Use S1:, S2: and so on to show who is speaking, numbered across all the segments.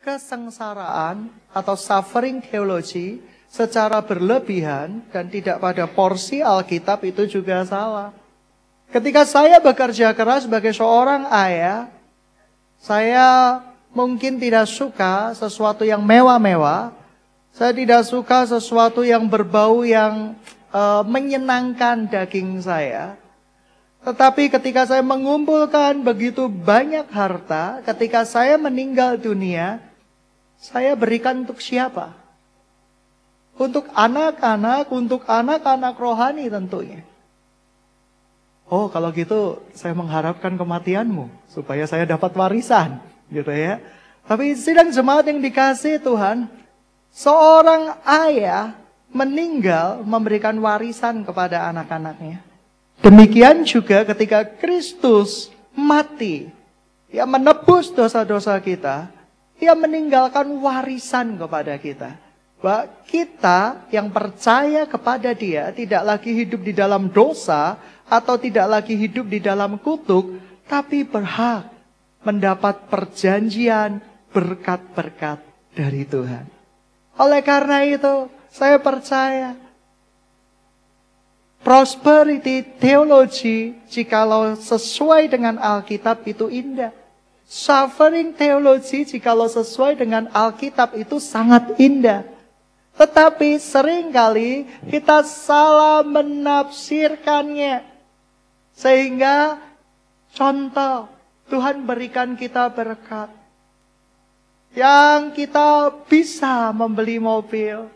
S1: kesengsaraan atau suffering theology secara berlebihan dan tidak pada porsi Alkitab itu juga salah. Ketika saya bekerja keras sebagai seorang ayah, saya mungkin tidak suka sesuatu yang mewah-mewah. Saya tidak suka sesuatu yang berbau yang menyenangkan daging saya. Tetapi ketika saya mengumpulkan begitu banyak harta, ketika saya meninggal dunia, saya berikan untuk siapa? Untuk anak-anak rohani tentunya. Oh, kalau gitu saya mengharapkan kematianmu supaya saya dapat warisan, gitu ya. Tapi sidang jemaat yang dikasihi Tuhan, seorang ayah meninggal memberikan warisan kepada anak-anaknya. Demikian juga ketika Kristus mati, Dia menebus dosa-dosa kita, Dia meninggalkan warisan kepada kita. Bahwa kita yang percaya kepada Dia tidak lagi hidup di dalam dosa atau tidak lagi hidup di dalam kutuk, tapi berhak mendapat perjanjian berkat-berkat dari Tuhan. Oleh karena itu, saya percaya prosperity theology jikalau sesuai dengan Alkitab itu indah. Suffering theology jikalau sesuai dengan Alkitab itu sangat indah. Tetapi seringkali kita salah menafsirkannya. Sehingga contoh, Tuhan berikan kita berkat. Yang kita bisa membeli mobil.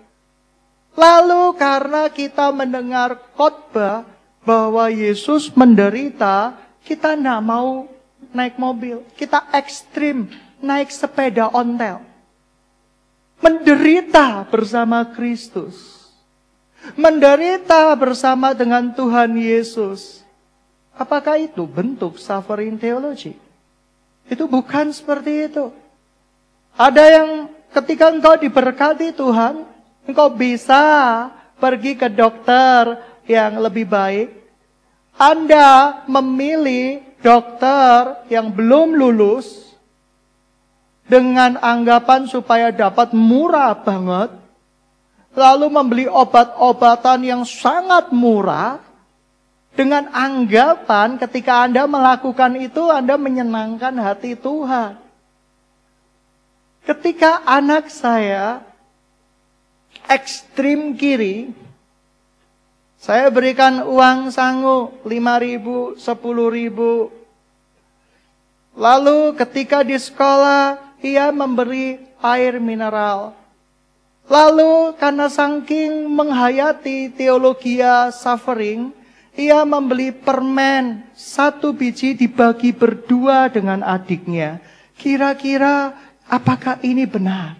S1: Lalu karena kita mendengar khotbah bahwa Yesus menderita, kita tidak mau naik mobil. Kita ekstrim naik sepeda ontel. Menderita bersama Kristus. Menderita bersama dengan Tuhan Yesus. Apakah itu bentuk suffering theology? Itu bukan seperti itu. Ada yang ketika engkau diberkati Tuhan, engkau bisa pergi ke dokter yang lebih baik. Anda memilih dokter yang belum lulus dengan anggapan supaya dapat murah banget. Lalu membeli obat-obatan yang sangat murah. Dengan anggapan ketika Anda melakukan itu, Anda menyenangkan hati Tuhan. Ketika anak saya ekstrim kiri, saya berikan uang sangu 5.000, 10.000. Lalu ketika di sekolah, ia memberi air mineral. Lalu karena saking menghayati teologi suffering, ia membeli permen 1 biji dibagi berdua dengan adiknya. Kira-kira apakah ini benar?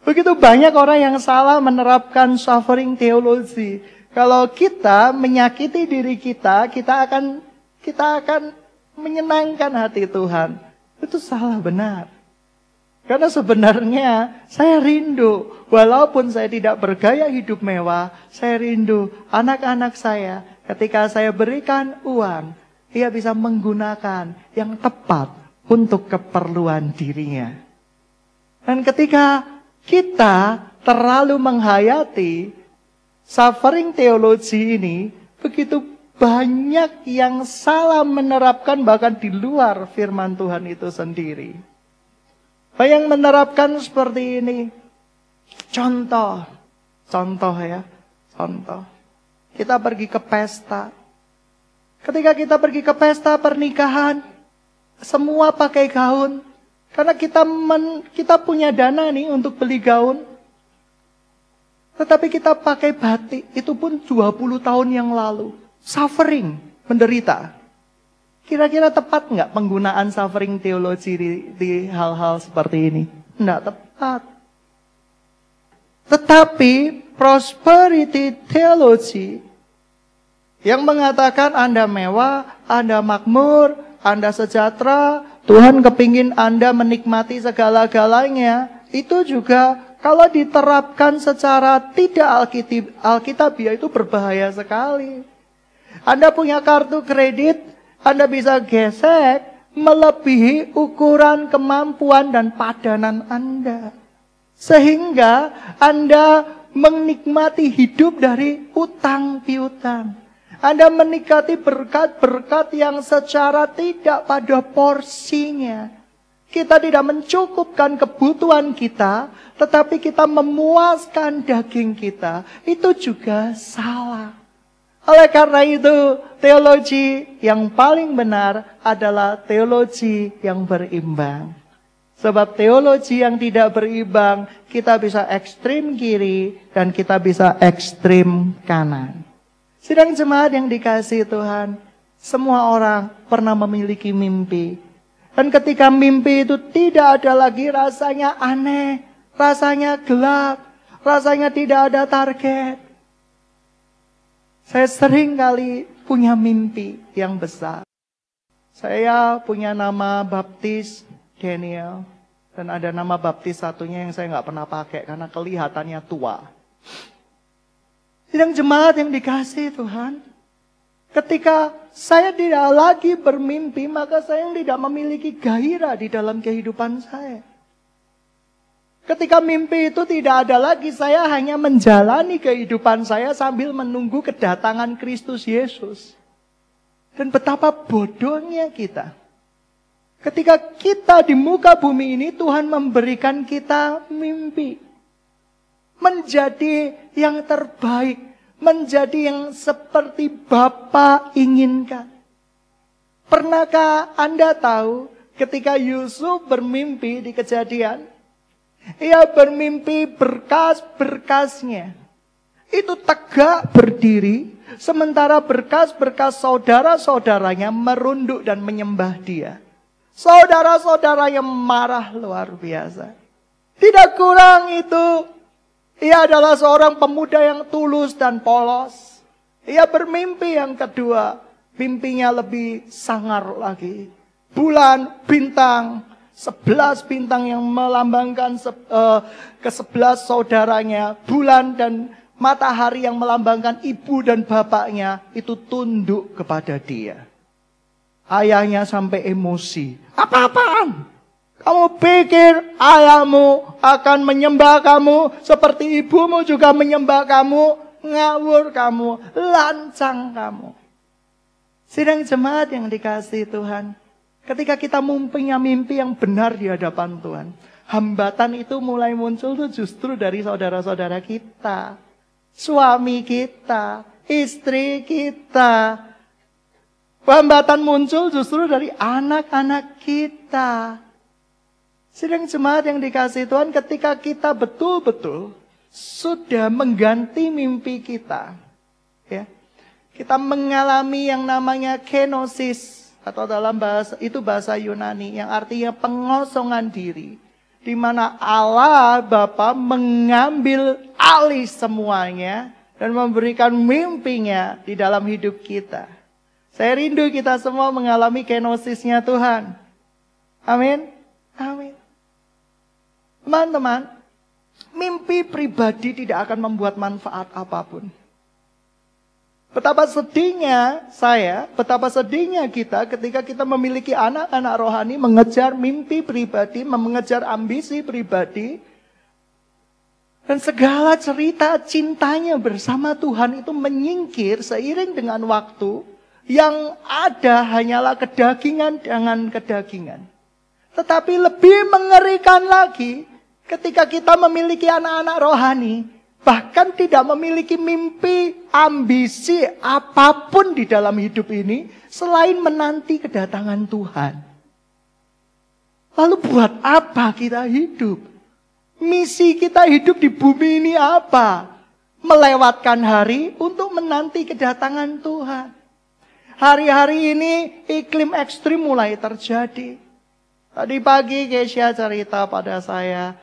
S1: Begitu banyak orang yang salah menerapkan suffering theology. Kalau kita menyakiti diri kita, kita akan menyenangkan hati Tuhan. Itu salah benar. Karena sebenarnya saya rindu, walaupun saya tidak bergaya hidup mewah, saya rindu anak-anak saya ketika saya berikan uang, dia bisa menggunakan yang tepat untuk keperluan dirinya. Dan ketika kita terlalu menghayati suffering theology ini, begitu banyak yang salah menerapkan bahkan di luar firman Tuhan itu sendiri. Yang menerapkan seperti ini. Contoh ya. Kita pergi ke pesta. Ketika kita pergi ke pesta pernikahan, semua pakai gaun. Karena kita punya dana nih untuk beli gaun. Tetapi kita pakai batik, itu pun 20 tahun yang lalu. Suffering, menderita. Kira-kira tepat nggak penggunaan suffering theology di hal-hal seperti ini? Nggak tepat. Tetapi prosperity theology yang mengatakan Anda mewah, Anda makmur, Anda sejahtera, Tuhan kepingin Anda menikmati segala-galanya, itu juga kalau diterapkan secara tidak alkitabiah itu berbahaya sekali. Anda punya kartu kredit, Anda bisa gesek, melebihi ukuran kemampuan dan padanan Anda. Sehingga Anda menikmati hidup dari utang piutang. Anda menikmati berkat-berkat yang secara tidak pada porsinya. Kita tidak mencukupkan kebutuhan kita, tetapi kita memuaskan daging kita. Itu juga salah. Oleh karena itu, teologi yang paling benar adalah teologi yang berimbang. Sebab teologi yang tidak berimbang, kita bisa ekstrim kiri dan kita bisa ekstrim kanan. Sidang jemaat yang dikasihi Tuhan, semua orang pernah memiliki mimpi. Dan ketika mimpi itu tidak ada lagi rasanya aneh, rasanya gelap, rasanya tidak ada target. Saya sering kali punya mimpi yang besar. Saya punya nama baptis Daniel. Dan ada nama baptis satunya yang saya nggak pernah pakai karena kelihatannya tua. Sidang jemaat yang dikasihi Tuhan, ketika saya tidak lagi bermimpi, maka saya tidak memiliki gairah di dalam kehidupan saya. Ketika mimpi itu tidak ada lagi, saya hanya menjalani kehidupan saya sambil menunggu kedatangan Kristus Yesus. Dan betapa bodohnya kita. Ketika kita di muka bumi ini, Tuhan memberikan kita mimpi. Menjadi yang terbaik. Menjadi yang seperti Bapa inginkan. Pernahkah Anda tahu ketika Yusuf bermimpi di Kejadian? Ia bermimpi berkas-berkasnya. Itu tegak berdiri. Sementara berkas-berkas saudara-saudaranya merunduk dan menyembah dia. Saudara-saudaranya marah luar biasa. Tidak kurang itu. Ia adalah seorang pemuda yang tulus dan polos. Ia bermimpi yang kedua. Mimpinya lebih sangar lagi. Bulan, bintang. 11 bintang yang melambangkan ke-11 saudaranya. Bulan dan matahari yang melambangkan ibu dan bapaknya. Itu tunduk kepada dia. Ayahnya sampai emosi. Apa-apaan? Kamu pikir ayahmu akan menyembah kamu seperti ibumu juga menyembah kamu? Ngawur kamu, lancang kamu. Sidang jemaat yang dikasihi Tuhan, ketika kita mempunyai mimpi yang benar di hadapan Tuhan, hambatan itu mulai muncul tuh justru dari saudara-saudara kita, suami kita, istri kita. Hambatan muncul justru dari anak-anak kita. Sidang jemaat yang dikasihi Tuhan, ketika kita betul-betul sudah mengganti mimpi kita, ya, kita mengalami yang namanya kenosis, atau dalam bahasa Yunani, yang artinya pengosongan diri, di mana Allah Bapa mengambil alih semuanya dan memberikan mimpinya di dalam hidup kita. Saya rindu kita semua mengalami kenosisnya Tuhan. Amin. Amin. Teman-teman, mimpi pribadi tidak akan membuat manfaat apapun. Betapa sedihnya saya, betapa sedihnya kita ketika kita memiliki anak-anak rohani mengejar mimpi pribadi, mengejar ambisi pribadi. Dan segala cerita cintanya bersama Tuhan itu menyingkir seiring dengan waktu. Yang ada hanyalah kedagingan dengan kedagingan. Tetapi lebih mengerikan lagi, ketika kita memiliki anak-anak rohani, bahkan tidak memiliki mimpi, ambisi, apapun di dalam hidup ini, selain menanti kedatangan Tuhan. Lalu buat apa kita hidup? Misi kita hidup di bumi ini apa? Melewatkan hari untuk menanti kedatangan Tuhan. Hari-hari ini iklim ekstrim mulai terjadi. Tadi pagi Keisha cerita pada saya,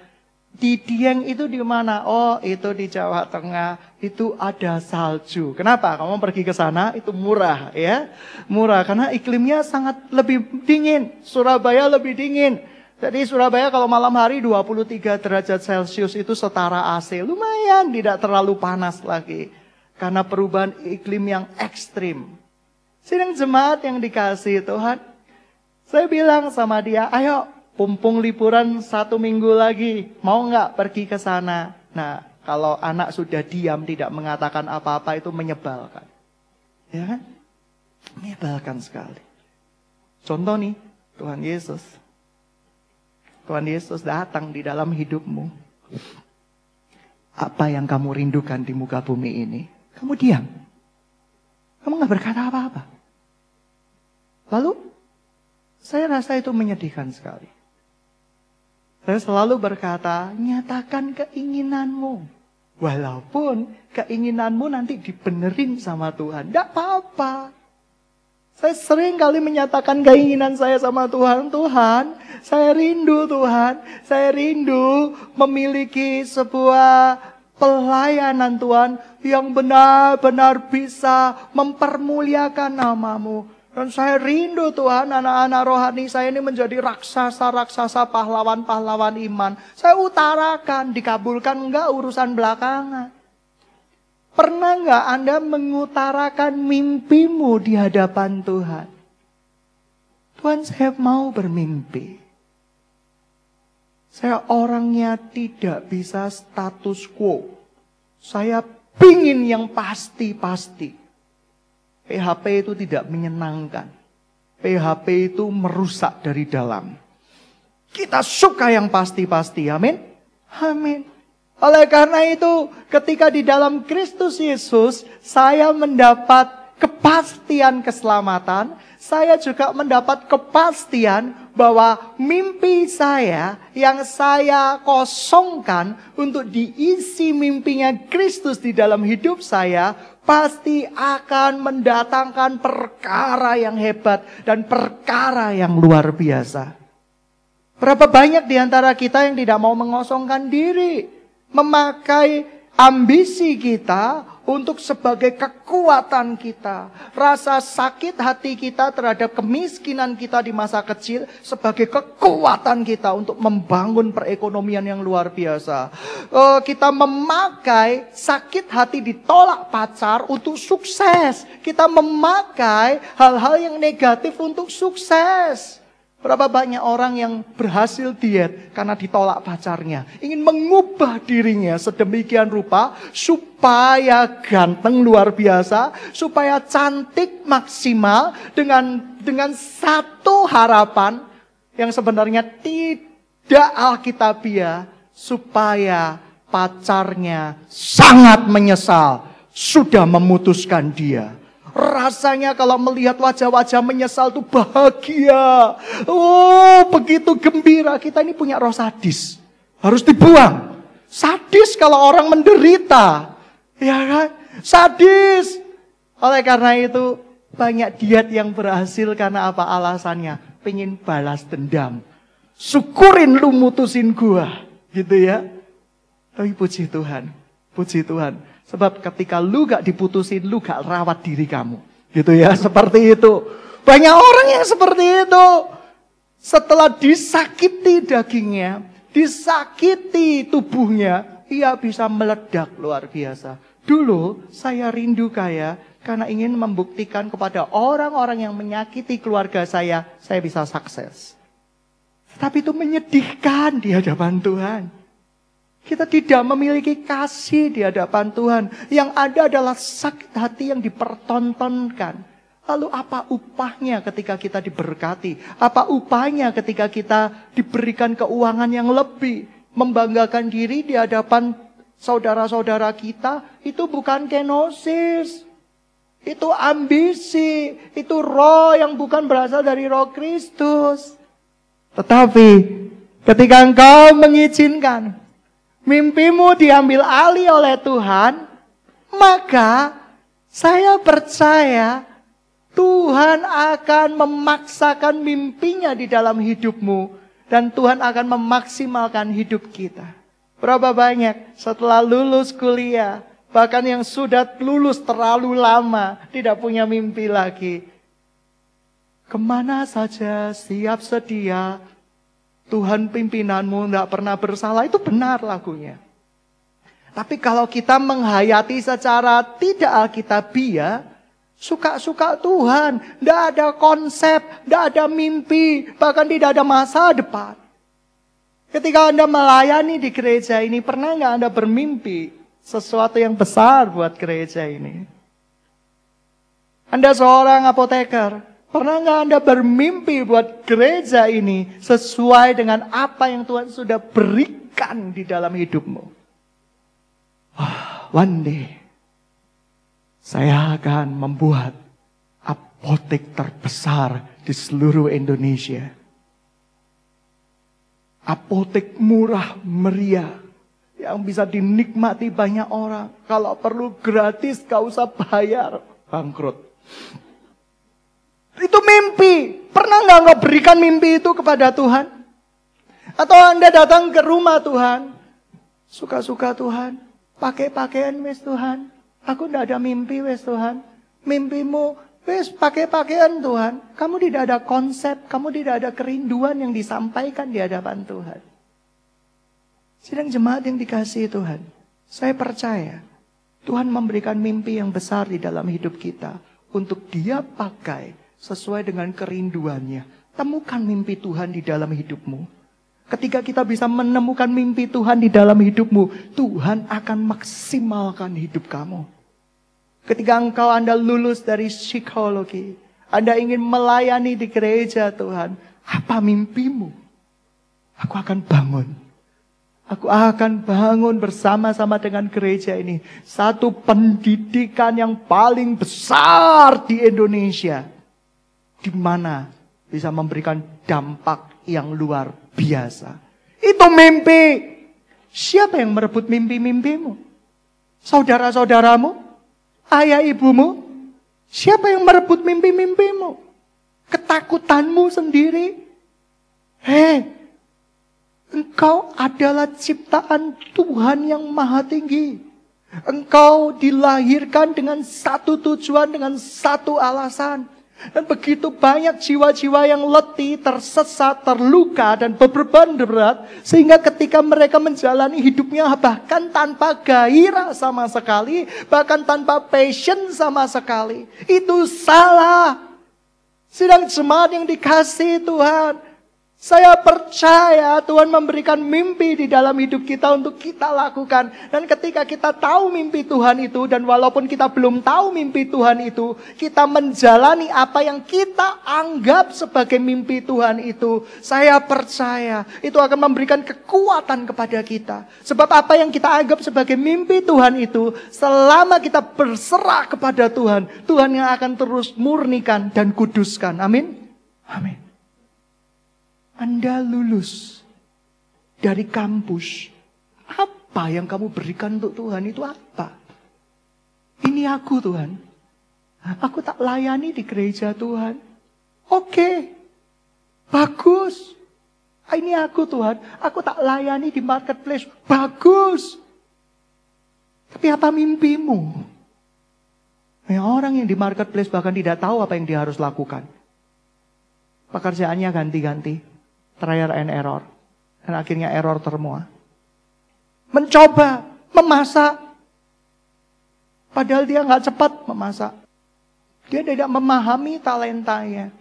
S1: di Dieng itu di mana? Oh, itu di Jawa Tengah. Itu ada salju. Kenapa? Kamu pergi ke sana itu murah, ya. Murah karena iklimnya sangat lebih dingin. Surabaya lebih dingin. Jadi Surabaya kalau malam hari 23 derajat Celcius itu setara AC. Lumayan, tidak terlalu panas lagi. Karena perubahan iklim yang ekstrim. Sidang jemaat yang dikasihi Tuhan, Saya bilang sama dia, ayo pumpung liburan 1 minggu lagi. Mau nggak pergi ke sana? Nah, kalau anak sudah diam tidak mengatakan apa-apa itu menyebalkan. Ya kan? Menyebalkan sekali. Contoh nih, Tuhan Yesus. Tuhan Yesus datang di dalam hidupmu. Apa yang kamu rindukan di muka bumi ini? Kamu diam. Kamu gak berkata apa-apa. Lalu, saya rasa itu menyedihkan sekali. Saya selalu berkata, nyatakan keinginanmu. Walaupun keinginanmu nanti dibenerin sama Tuhan. Tidak apa-apa. Saya sering kali menyatakan keinginan saya sama Tuhan. Tuhan, saya rindu Tuhan. Saya rindu memiliki sebuah pelayanan Tuhan yang benar-benar bisa mempermuliakan nama-Mu. Dan saya rindu Tuhan, anak-anak rohani saya ini menjadi raksasa-raksasa pahlawan-pahlawan iman. Saya utarakan, dikabulkan enggak urusan belakangan. Pernah enggak Anda mengutarakan mimpimu di hadapan Tuhan? Tuhan, saya mau bermimpi. Saya orangnya tidak bisa status quo. Saya pingin yang pasti-pasti. PHP itu tidak menyenangkan. PHP itu merusak dari dalam. Kita suka yang pasti-pasti, amin? Amin. Oleh karena itu, ketika di dalam Kristus Yesus, saya mendapat kepastian keselamatan. Saya juga mendapat kepastian bahwa mimpi saya yang saya kosongkan untuk diisi mimpinya Kristus di dalam hidup saya, pasti akan mendatangkan perkara yang hebat dan perkara yang luar biasa. Berapa banyak di antara kita yang tidak mau mengosongkan diri, memakai ambisi kita untuk sebagai kekuatan kita. Rasa sakit hati kita terhadap kemiskinan kita di masa kecil sebagai kekuatan kita untuk membangun perekonomian yang luar biasa. Kita memakai sakit hati ditolak pacar untuk sukses. Kita memakai hal-hal yang negatif untuk sukses. Berapa banyak orang yang berhasil diet karena ditolak pacarnya. Ingin mengubah dirinya sedemikian rupa supaya ganteng luar biasa. Supaya cantik maksimal dengan satu harapan yang sebenarnya tidak alkitabiah. Supaya pacarnya sangat menyesal sudah memutuskan dia. Rasanya kalau melihat wajah-wajah menyesal itu bahagia. Oh, begitu gembira. Kita ini punya roh sadis. Harus dibuang. Sadis kalau orang menderita. Ya kan? Sadis. Oleh karena itu, banyak diet yang berhasil karena apa alasannya? Pengen balas dendam. Syukurin lu mutusin gua. Gitu ya. Tapi puji Tuhan. Puji Tuhan. Sebab ketika lu gak diputusin, lu gak rawat diri kamu. Gitu ya, seperti itu. Banyak orang yang seperti itu. Setelah disakiti dagingnya, disakiti tubuhnya, ia bisa meledak luar biasa. Dulu saya rindu kaya karena ingin membuktikan kepada orang-orang yang menyakiti keluarga saya bisa sukses. Tapi itu menyedihkan di hadapan Tuhan. Kita tidak memiliki kasih di hadapan Tuhan. Yang ada adalah sakit hati yang dipertontonkan. Lalu apa upahnya ketika kita diberkati? Apa upahnya ketika kita diberikan keuangan yang lebih? Membanggakan diri di hadapan saudara-saudara kita. Itu bukan kenosis. Itu ambisi. Itu roh yang bukan berasal dari roh Kristus. Tetapi ketika engkau mengizinkan mimpimu diambil alih oleh Tuhan, maka saya percaya Tuhan akan memaksakan mimpinya di dalam hidupmu. Dan Tuhan akan memaksimalkan hidup kita. Berapa banyak setelah lulus kuliah, bahkan yang sudah lulus terlalu lama, tidak punya mimpi lagi. Kemana saja siap sedia, Tuhan pimpinanmu tidak pernah bersalah, itu benar lagunya. Tapi kalau kita menghayati secara tidak alkitabiah, Suka-suka Tuhan. Tidak ada konsep, tidak ada mimpi, bahkan tidak ada masa depan. Ketika Anda melayani di gereja ini, pernah nggak Anda bermimpi sesuatu yang besar buat gereja ini? Anda seorang apoteker, pernah nggak Anda bermimpi buat gereja ini sesuai dengan apa yang Tuhan sudah berikan di dalam hidupmu? One day, saya akan membuat apotek terbesar di seluruh Indonesia. Apotek murah meriah yang bisa dinikmati banyak orang. Kalau perlu gratis, gak usah bayar. Bangkrut. Itu mimpi. Pernah nggak berikan mimpi itu kepada Tuhan? Atau Anda datang ke rumah Tuhan, suka-suka Tuhan, pakai pakaian wes Tuhan. Aku tidak ada mimpi wes Tuhan. Mimpimu wes pakai pakaian Tuhan. Kamu tidak ada konsep, kamu tidak ada kerinduan yang disampaikan di hadapan Tuhan. Sidang jemaat yang dikasihi Tuhan, saya percaya Tuhan memberikan mimpi yang besar di dalam hidup kita untuk Dia pakai sesuai dengan kerinduannya. Temukan mimpi Tuhan di dalam hidupmu. Ketika kita bisa menemukan mimpi Tuhan di dalam hidupmu, Tuhan akan maksimalkan hidup kamu. Ketika Anda lulus dari psikologi, Anda ingin melayani di gereja Tuhan, apa mimpimu? Aku akan bangun. Aku akan bangun bersama-sama dengan gereja ini. Satu pendidikan yang paling besar di Indonesia. Di mana bisa memberikan dampak yang luar biasa. Itu mimpi. Siapa yang merebut mimpi-mimpimu? Saudara-saudaramu? Ayah ibumu? Siapa yang merebut mimpi-mimpimu? Ketakutanmu sendiri? Engkau adalah ciptaan Tuhan yang maha tinggi. Engkau dilahirkan dengan satu tujuan, dengan satu alasan. Dan begitu banyak jiwa-jiwa yang letih, tersesat, terluka, dan beban berat. Sehingga ketika mereka menjalani hidupnya bahkan tanpa gairah sama sekali. Bahkan tanpa passion sama sekali. Itu salah. Sidang jemaat yang dikasihi Tuhan. Saya percaya Tuhan memberikan mimpi di dalam hidup kita untuk kita lakukan. Dan ketika kita tahu mimpi Tuhan itu, dan walaupun kita belum tahu mimpi Tuhan itu, kita menjalani apa yang kita anggap sebagai mimpi Tuhan itu. Saya percaya itu akan memberikan kekuatan kepada kita. Sebab apa yang kita anggap sebagai mimpi Tuhan itu, selama kita berserah kepada Tuhan, Tuhan yang akan terus murnikan dan kuduskan. Amin. Amin. Anda lulus dari kampus. Apa yang kamu berikan untuk Tuhan itu apa? Ini aku Tuhan. Aku tak layani di gereja Tuhan. Oke. Bagus. Ini aku Tuhan. Aku tak layani di marketplace. Bagus. Tapi apa mimpimu? Orang yang di marketplace bahkan tidak tahu apa yang dia harus lakukan. Pekerjaannya ganti-ganti. Trial and error. Dan akhirnya error semua. Mencoba memasak. Padahal dia nggak cepat memasak. Dia tidak memahami talentanya.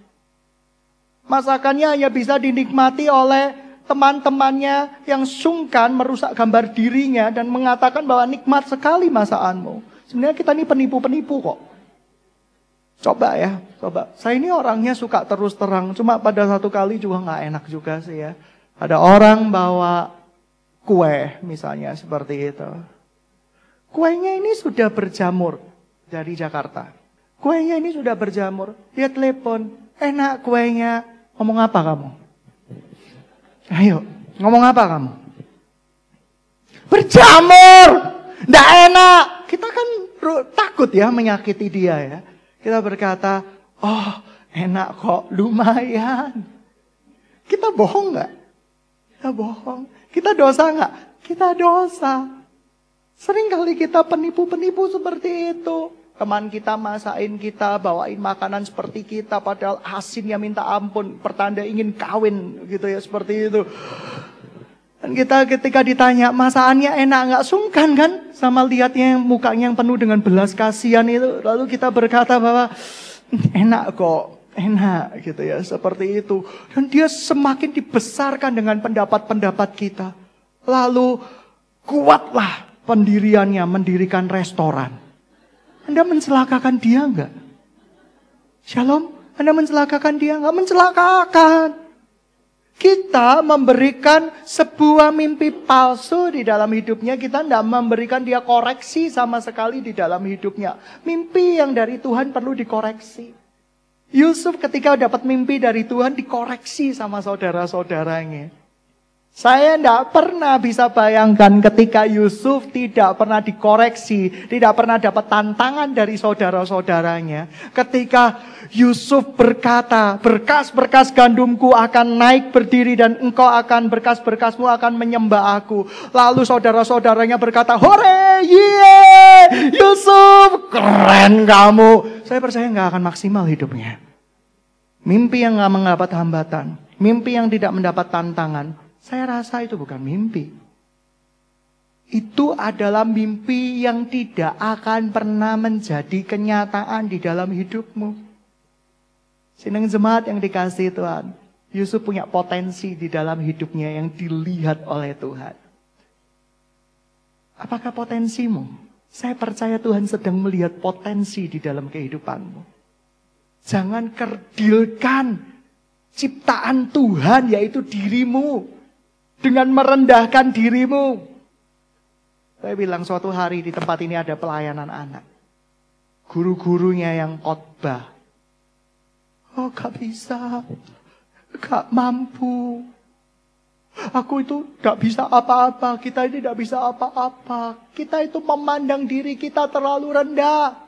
S1: Masakannya hanya bisa dinikmati oleh teman-temannya yang sungkan merusak gambar dirinya dan mengatakan bahwa nikmat sekali masakanmu. Sebenarnya kita ini penipu-penipu kok. Coba ya, coba. Saya ini orangnya suka terus terang. Cuma pada satu kali juga nggak enak juga sih ya. Ada orang bawa kue misalnya seperti itu. Kuenya ini sudah berjamur dari Jakarta. Kuenya ini sudah berjamur. Dia telepon, enak kuenya. Ngomong apa kamu? Ayo, ngomong apa kamu? Berjamur! Nggak enak. Kita kan takut ya menyakiti dia ya. Kita berkata, oh enak kok, lumayan. Kita bohong gak? Kita bohong. Kita dosa gak? Kita dosa. Sering kali kita penipu-penipu seperti itu. Teman kita masakin kita, bawain makanan seperti kita, padahal asinnya minta ampun. Pertanda ingin kawin gitu ya, seperti itu. Dan Dan kita ketika ditanya masakannya enak nggak, sungkan kan sama lihatnya mukanya yang penuh dengan belas kasihan itu. Lalu kita berkata bahwa enak kok, enak gitu ya, seperti itu. Dan dia semakin dibesarkan dengan pendapat-pendapat kita. Lalu kuatlah pendiriannya mendirikan restoran. Anda mencelakakan dia enggak? Shalom, Anda mencelakakan dia enggak? Mencelakakan. Kita memberikan sebuah mimpi palsu di dalam hidupnya. Kita tidak memberikan dia koreksi sama sekali di dalam hidupnya. Mimpi yang dari Tuhan perlu dikoreksi. Yusuf ketika dapat mimpi dari Tuhan dikoreksi sama saudara-saudaranya. Saya tidak pernah bisa bayangkan ketika Yusuf tidak pernah dikoreksi, tidak pernah dapat tantangan dari saudara-saudaranya. Ketika Yusuf berkata, berkas-berkas gandumku akan naik berdiri dan engkau akan, berkas-berkasmu akan menyembah aku. Lalu saudara-saudaranya berkata, hore, ye, Yusuf, keren kamu. Saya percaya nggak akan maksimal hidupnya. Mimpi yang nggak mendapat hambatan, mimpi yang tidak mendapat tantangan. Saya rasa itu bukan mimpi. Itu adalah mimpi yang tidak akan pernah menjadi kenyataan di dalam hidupmu. Sidang jemaat yang dikasihi Tuhan, Yusuf punya potensi di dalam hidupnya yang dilihat oleh Tuhan. Apakah potensimu? Saya percaya Tuhan sedang melihat potensi di dalam kehidupanmu. Jangan kerdilkan ciptaan Tuhan, yaitu dirimu, dengan merendahkan dirimu. Saya bilang suatu hari di tempat ini ada pelayanan anak. Guru-gurunya yang khotbah. Oh gak bisa, gak mampu. Aku itu gak bisa apa-apa, kita ini gak bisa apa-apa. Kita itu memandang diri kita terlalu rendah.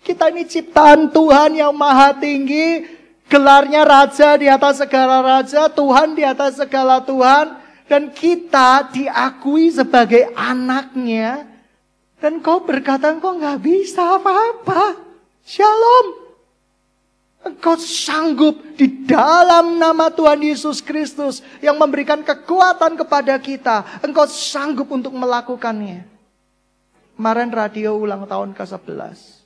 S1: Kita ini ciptaan Tuhan yang maha tinggi. Gelarnya raja di atas segala raja, Tuhan di atas segala Tuhan. Dan kita diakui sebagai anaknya. Dan kau berkata engkau gak bisa apa-apa. Shalom. Engkau sanggup di dalam nama Tuhan Yesus Kristus yang memberikan kekuatan kepada kita. Engkau sanggup untuk melakukannya. Kemarin radio ulang tahun ke-11.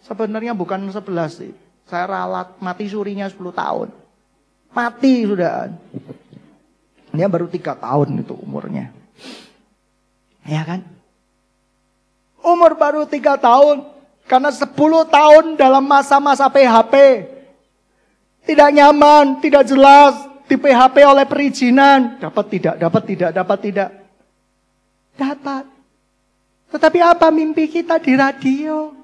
S1: Sebenarnya bukan 11 sih. Saya ralat mati surinya 10 tahun. Mati sudah. Dia baru 3 tahun itu umurnya. Ya kan? Umur baru 3 tahun. Karena 10 tahun dalam masa-masa PHP. Tidak nyaman, tidak jelas. Di PHP oleh perizinan. Dapat tidak, dapat tidak, dapat tidak. Dapat. Tetapi apa mimpi kita di radio?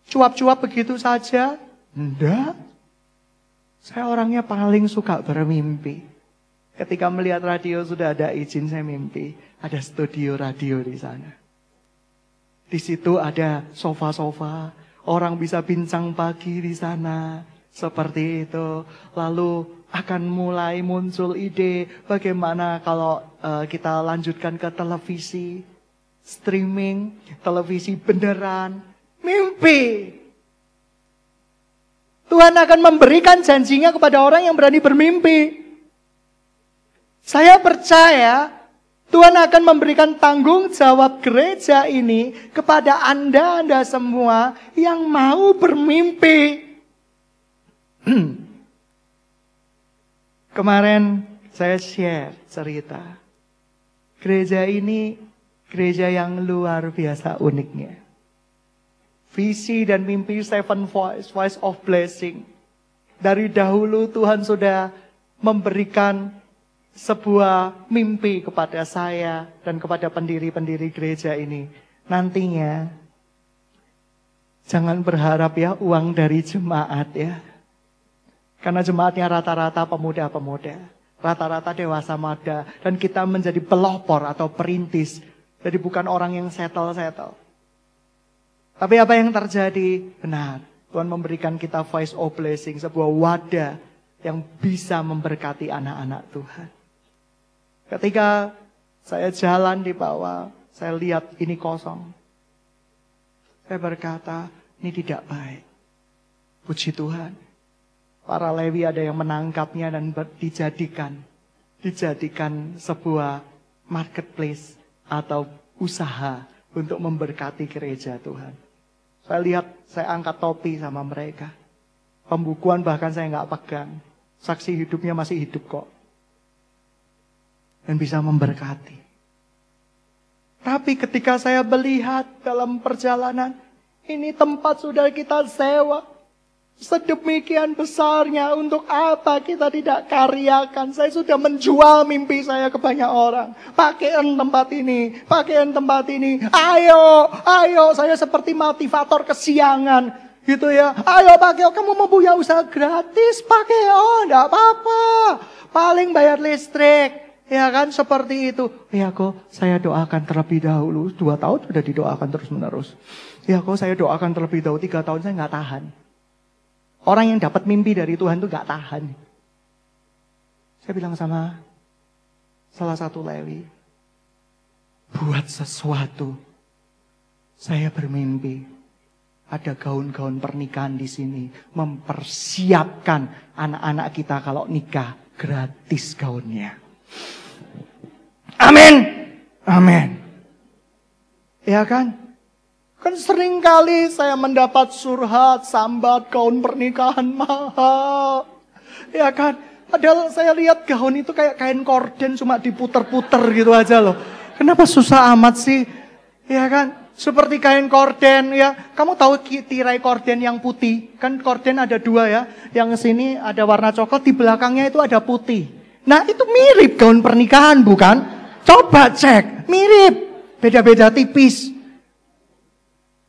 S1: Cuap-cuap begitu saja? Enggak. Saya orangnya paling suka bermimpi. Ketika melihat radio sudah ada izin saya mimpi. Ada studio radio di sana. Di situ ada sofa-sofa. Orang bisa bincang pagi di sana. Seperti itu. Lalu akan mulai muncul ide. Bagaimana kalau kita lanjutkan ke televisi. Streaming. Televisi beneran. Mimpi. Tuhan akan memberikan janjinya kepada orang yang berani bermimpi. Saya percaya Tuhan akan memberikan tanggung jawab gereja ini kepada Anda semua yang mau bermimpi. Kemarin saya share cerita. Gereja ini gereja yang luar biasa uniknya. Visi dan mimpi Seven Voice, Voice of Blessing. Dari dahulu Tuhan sudah memberikan sebuah mimpi kepada saya dan kepada pendiri-pendiri gereja ini. Nantinya, jangan berharap ya uang dari jemaat ya. Karena jemaatnya rata-rata pemuda-pemuda. Rata-rata dewasa muda. Dan kita menjadi pelopor atau perintis. Jadi bukan orang yang settle-settle. Tapi apa yang terjadi? Benar. Tuhan memberikan kita Voice of Blessing. Sebuah wadah yang bisa memberkati anak-anak Tuhan. Ketika saya jalan di bawah, saya lihat ini kosong. Saya berkata, ini tidak baik. Puji Tuhan. Para Lewi ada yang menangkapnya dan dijadikan dijadikan sebuah marketplace atau usaha untuk memberkati gereja Tuhan. Saya lihat, saya angkat topi sama mereka. Pembukuan bahkan saya nggak pegang. Saksi hidupnya masih hidup kok. Dan bisa memberkati. Tapi ketika saya melihat dalam perjalanan, ini tempat sudah kita sewa. Sedemikian besarnya, untuk apa kita tidak karyakan? Saya sudah menjual mimpi saya ke banyak orang. Pakaian tempat ini, pakaian tempat ini. Ayo, saya seperti motivator kesiangan. Gitu ya. Ayo pakai, kamu mau punya usaha gratis, pakai, enggak apa-apa. Paling bayar listrik. Ya kan, seperti itu. Ya kok, saya doakan terlebih dahulu. 2 tahun sudah didoakan terus menerus. Ya kok, saya doakan terlebih dahulu. 3 tahun saya nggak tahan. Orang yang dapat mimpi dari Tuhan itu gak tahan. Saya bilang sama salah satu Lewi, buat sesuatu. Saya bermimpi ada gaun-gaun pernikahan di sini, mempersiapkan anak-anak kita kalau nikah gratis gaunnya. Amin. Amin. Ya kan? Kan sering kali saya mendapat surhat, sambat, gaun pernikahan mahal. Ya kan? Padahal saya lihat gaun itu kayak kain korden cuma diputer-puter gitu aja loh. Kenapa susah amat sih? Ya kan? Seperti kain korden ya. Kamu tahu tirai korden yang putih? Kan korden ada 2 ya. Yang sini ada warna coklat, di belakangnya itu ada putih. Nah itu mirip gaun pernikahan bukan? Coba cek, mirip. Beda-beda tipis.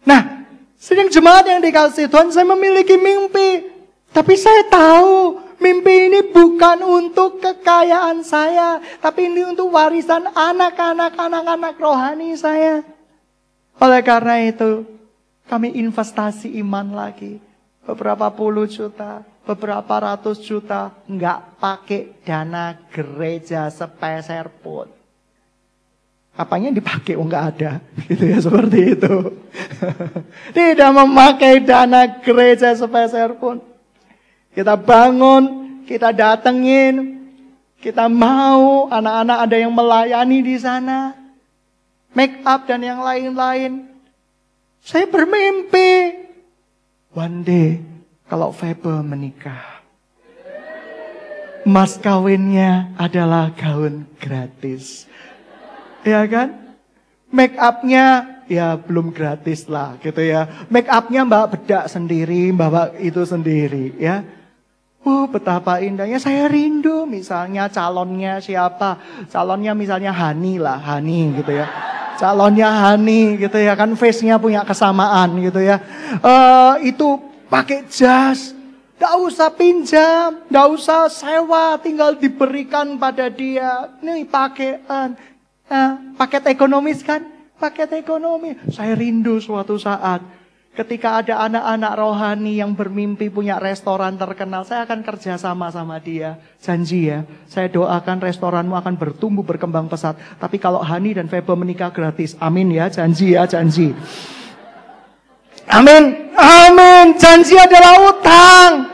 S1: Nah, sedang jemaat yang dikasih Tuhan, saya memiliki mimpi. Tapi saya tahu, mimpi ini bukan untuk kekayaan saya. Tapi ini untuk warisan anak-anak rohani saya. Oleh karena itu, kami investasi iman lagi. Beberapa puluh juta, beberapa ratus juta. Enggak pakai dana gereja sepeser pun. Apanya dipakai? Enggak ada. Gitu ya, seperti itu. Tidak memakai dana gereja sepeser pun. Kita bangun, kita datengin, kita mau anak-anak ada yang melayani di sana. Make up dan yang lain-lain. Saya bermimpi. One day, kalau Febe menikah, mas kawinnya adalah gaun gratis. Ya kan? Make up-nya ya belum gratis lah gitu ya. Make up-nya mbak bedak sendiri, bawa itu sendiri ya. Betapa indahnya. Saya rindu misalnya calonnya siapa. Calonnya misalnya Hani lah, Hani gitu ya. Calonnya Hani gitu ya kan, face-nya punya kesamaan gitu ya. Itu pakai jas. Nggak usah pinjam, nggak usah sewa, tinggal diberikan pada dia. Nih pakaian. Paket ekonomis kan? Paket ekonomi. Saya rindu suatu saat ketika ada anak-anak rohani yang bermimpi punya restoran terkenal, saya akan kerja sama dia. Janji ya, saya doakan restoranmu akan bertumbuh berkembang pesat. Tapi kalau Hani dan Febe menikah gratis, amin ya, janji ya, janji. Amin, amin. Janji adalah utang.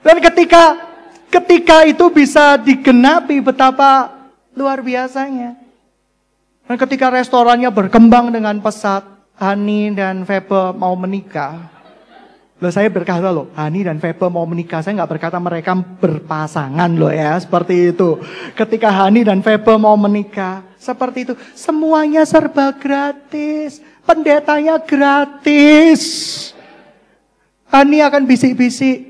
S1: Dan ketika itu bisa digenapi, betapa luar biasanya. Dan ketika restorannya berkembang dengan pesat, Hani dan Febe mau menikah. Saya berkata loh, Hani dan Febe mau menikah. Saya nggak berkata mereka berpasangan loh ya, seperti itu. Ketika Hani dan Febe mau menikah, seperti itu. Semuanya serba gratis. Pendetanya gratis. Hani akan bisik-bisik.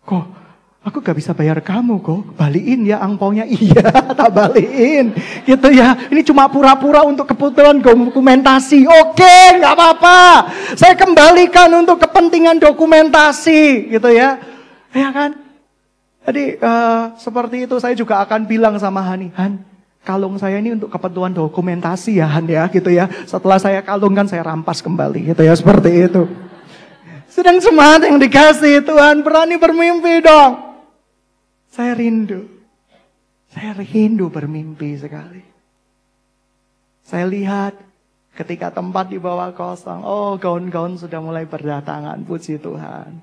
S1: Kok aku gak bisa bayar kamu kok, balikin ya angpaunya. Iya, tak balikin. Gitu ya, ini cuma pura-pura untuk kebutuhan dokumentasi. Oke, gak apa-apa. Saya kembalikan untuk kepentingan dokumentasi. Gitu ya. Ya kan? Jadi seperti itu saya juga akan bilang sama Hani. Han, kalung saya ini untuk kebutuhan dokumentasi ya Han ya. Gitu ya. Setelah saya kalungkan saya rampas kembali. Gitu ya, seperti itu. Sedang jemaat yang dikasih Tuhan, berani bermimpi dong. Saya rindu bermimpi sekali. Saya lihat ketika tempat di bawah kosong, gaun-gaun sudah mulai berdatangan, puji Tuhan.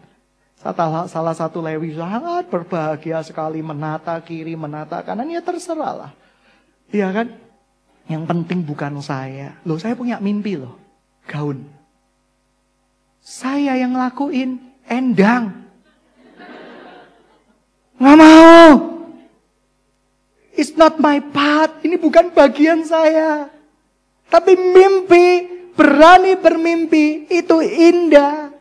S1: Salah satu Lewi sangat berbahagia sekali, menata kiri, menata kanan, ya terserahlah. Iya kan? Yang penting bukan saya. Loh, saya punya mimpi loh. Gaun. Saya yang lakuin, Endang. Nggak mau. It's not my part. Ini bukan bagian saya. Tapi mimpi, berani bermimpi, itu indah.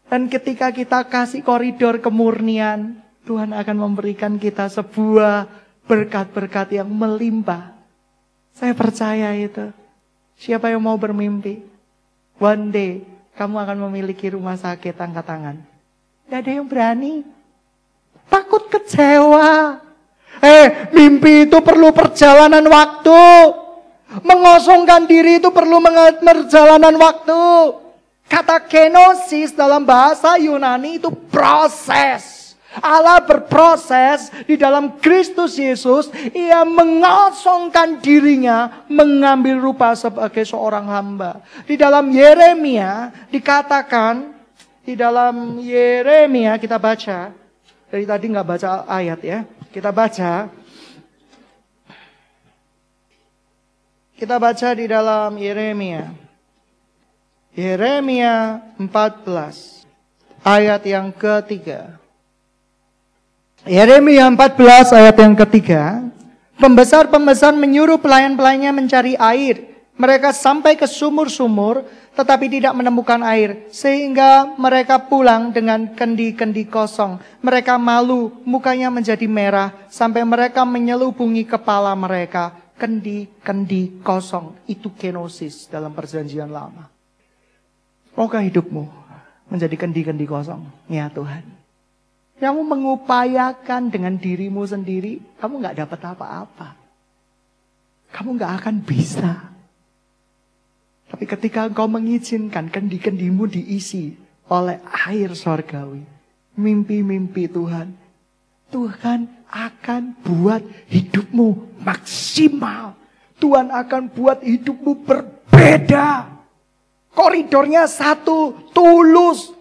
S1: Dan ketika kita kasih koridor kemurnian, Tuhan akan memberikan kita sebuah berkat-berkat yang melimpah. Saya percaya itu. Siapa yang mau bermimpi? One day, kamu akan memiliki rumah sakit, angkat tangan. Gak ada yang berani. Takut kecewa. Mimpi itu perlu perjalanan waktu. Mengosongkan diri itu perlu perjalanan waktu. Kata kenosis dalam bahasa Yunani itu proses. Allah berproses di dalam Kristus Yesus. Ia mengosongkan dirinya, mengambil rupa sebagai seorang hamba. Di dalam Yeremia dikatakan, di dalam Yeremia kita baca. Dari tadi nggak baca ayat ya. Kita baca. Kita baca di dalam Yeremia. Yeremia 14 ayat yang ketiga. Yeremia 14 ayat yang ketiga. Pembesar-pembesar menyuruh pelayan-pelayannya mencari air. Mereka sampai ke sumur-sumur tetapi tidak menemukan air. Sehingga mereka pulang dengan kendi-kendi kosong. Mereka malu, mukanya menjadi merah. Sampai mereka menyelubungi kepala mereka. Kendi-kendi kosong. Itu kenosis dalam perjanjian lama. Maukah hidupmu menjadi kendi-kendi kosong? Ya Tuhan. Kamu mengupayakan dengan dirimu sendiri, kamu gak dapat apa-apa. Kamu gak akan bisa. Tapi ketika engkau mengizinkan kendi-kendimu diisi oleh air sorgawi, mimpi-mimpi Tuhan, Tuhan akan buat hidupmu maksimal. Tuhan akan buat hidupmu berbeda. Koridornya satu, tulus.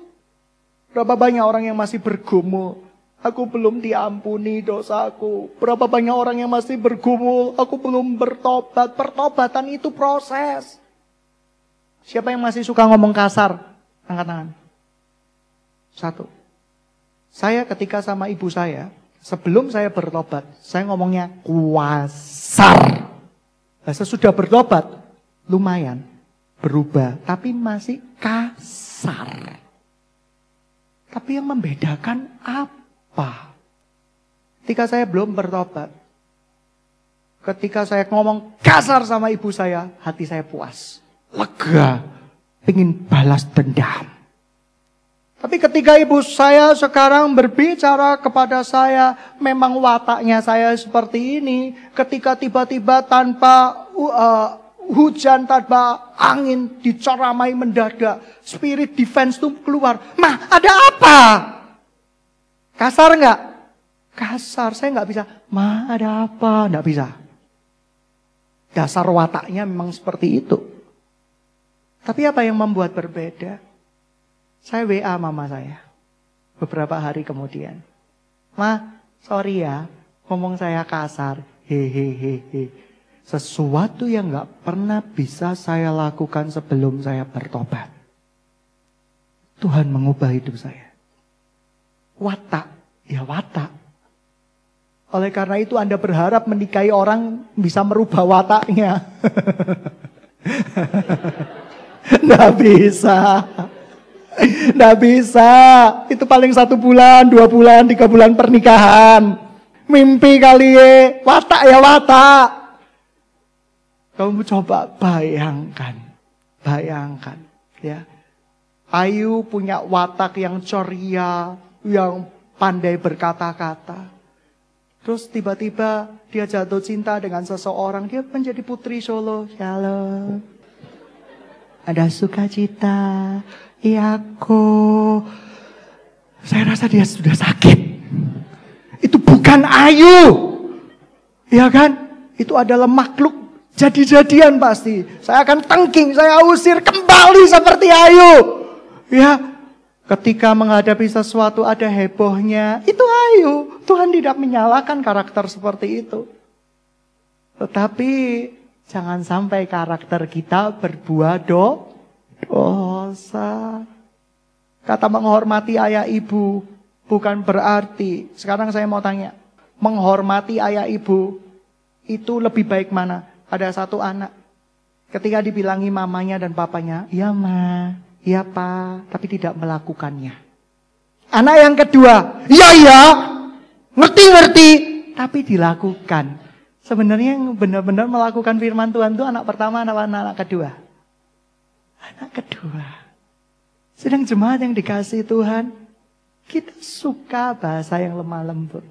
S1: Berapa banyak orang yang masih bergumul, aku belum diampuni dosaku. Berapa banyak orang yang masih bergumul, aku belum bertobat. Pertobatan itu proses. Siapa yang masih suka ngomong kasar? Angkat tangan. Satu. Saya ketika sama ibu saya, sebelum saya bertobat, saya ngomongnya kuasar. Nah, sesudah bertobat, lumayan. Berubah, tapi masih kasar. Tapi yang membedakan apa? Ketika saya belum bertobat, ketika saya ngomong kasar sama ibu saya, hati saya puas, lega, ingin balas dendam. Tapi ketika ibu saya sekarang berbicara kepada saya, memang wataknya saya seperti ini. Ketika tiba-tiba tanpa hujan, tanpa angin, diceramai mendadak, spirit defense itu keluar. Ma, ada apa? Kasar nggak? Kasar, saya nggak bisa. Ma, ada apa? Nggak bisa. Dasar wataknya memang seperti itu. Tapi apa yang membuat berbeda? Saya WA mama saya beberapa hari kemudian. Ma, sorry ya, ngomong saya kasar. Hehehe. Sesuatu yang gak pernah bisa saya lakukan sebelum saya bertobat. Tuhan mengubah hidup saya. Watak, ya watak. Oleh karena itu Anda berharap menikahi orang bisa merubah wataknya. Nggak bisa. Nggak bisa. Itu paling 1 bulan, 2 bulan, 3 bulan pernikahan. Mimpi kali ya, watak ya watak. Kamu coba bayangkan ya. Ayu punya watak yang ceria, yang pandai berkata-kata. Terus tiba-tiba dia jatuh cinta dengan seseorang, dia menjadi putri Solo. Shalom. Ada sukacita, iya kok. Saya rasa dia sudah sakit. Itu bukan Ayu. Ya kan? Itu adalah makhluk jadi-jadian pasti. Saya akan tengking, saya usir kembali seperti Ayu. Ya, Ketika menghadapi sesuatu ada hebohnya, itu ayo. Tuhan tidak menyalahkan karakter seperti itu. Tetapi jangan sampai karakter kita berbuat dosa. Kata menghormati ayah ibu bukan berarti, sekarang saya mau tanya, menghormati ayah ibu itu lebih baik mana? Ada satu anak, ketika dibilangi mamanya dan papanya, iya ma, iya pak, tapi tidak melakukannya. Anak yang kedua, iya, ngerti, tapi dilakukan. Sebenarnya yang benar-benar melakukan firman Tuhan itu anak pertama, anak kedua. Anak kedua. Sedang jemaat yang dikasihi Tuhan, kita suka bahasa yang lemah lembut.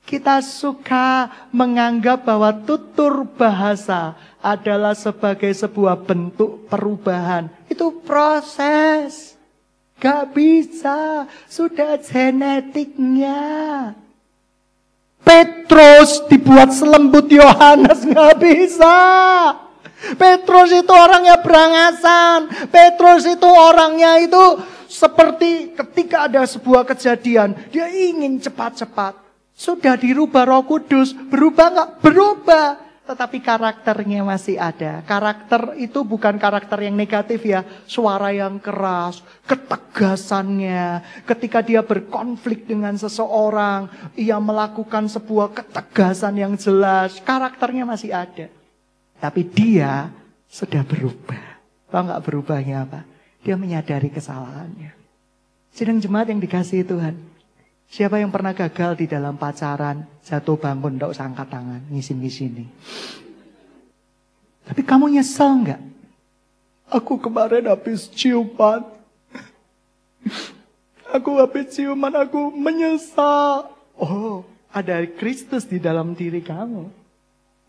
S1: Kita suka menganggap bahwa tutur bahasa adalah sebagai sebuah bentuk perubahan. Itu proses. Gak bisa. Sudah genetiknya. Petrus dibuat selembut Yohanes, gak bisa. Petrus itu orangnya berangasan. Petrus itu orangnya itu seperti ketika ada sebuah kejadian, dia ingin cepat-cepat. Sudah dirubah Roh Kudus, berubah nggak? Berubah. Tetapi karakternya masih ada. Karakter itu bukan karakter yang negatif ya. Suara yang keras, ketegasannya. Ketika dia berkonflik dengan seseorang, ia melakukan sebuah ketegasan yang jelas. Karakternya masih ada. Tapi dia sudah berubah. Tahu nggak berubahnya apa? Dia menyadari kesalahannya. Sidang jemaat yang dikasihi Tuhan. Siapa yang pernah gagal di dalam pacaran, jatuh bangun, tidak usah angkat tangan, ngisin-ngisini. Tapi kamu nyesel nggak? Aku kemarin habis ciuman. Aku menyesal. Oh, ada Kristus di dalam diri kamu.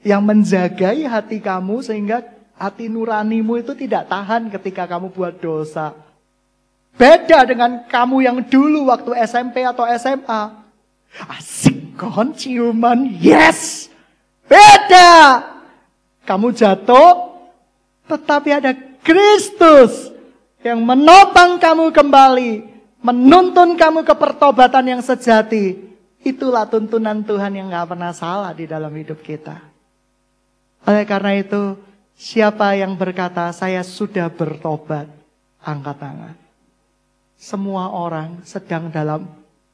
S1: Yang menjagai hati kamu sehingga hati nuranimu itu tidak tahan ketika kamu buat dosa. Beda dengan kamu yang dulu waktu SMP atau SMA. Asik kon ciuman, yes. Beda. Kamu jatuh, tetapi ada Kristus yang menopang kamu kembali. Menuntun kamu ke pertobatan yang sejati. Itulah tuntunan Tuhan yang gak pernah salah di dalam hidup kita. Oleh karena itu, siapa yang berkata, saya sudah bertobat, angkat tangan. Semua orang sedang dalam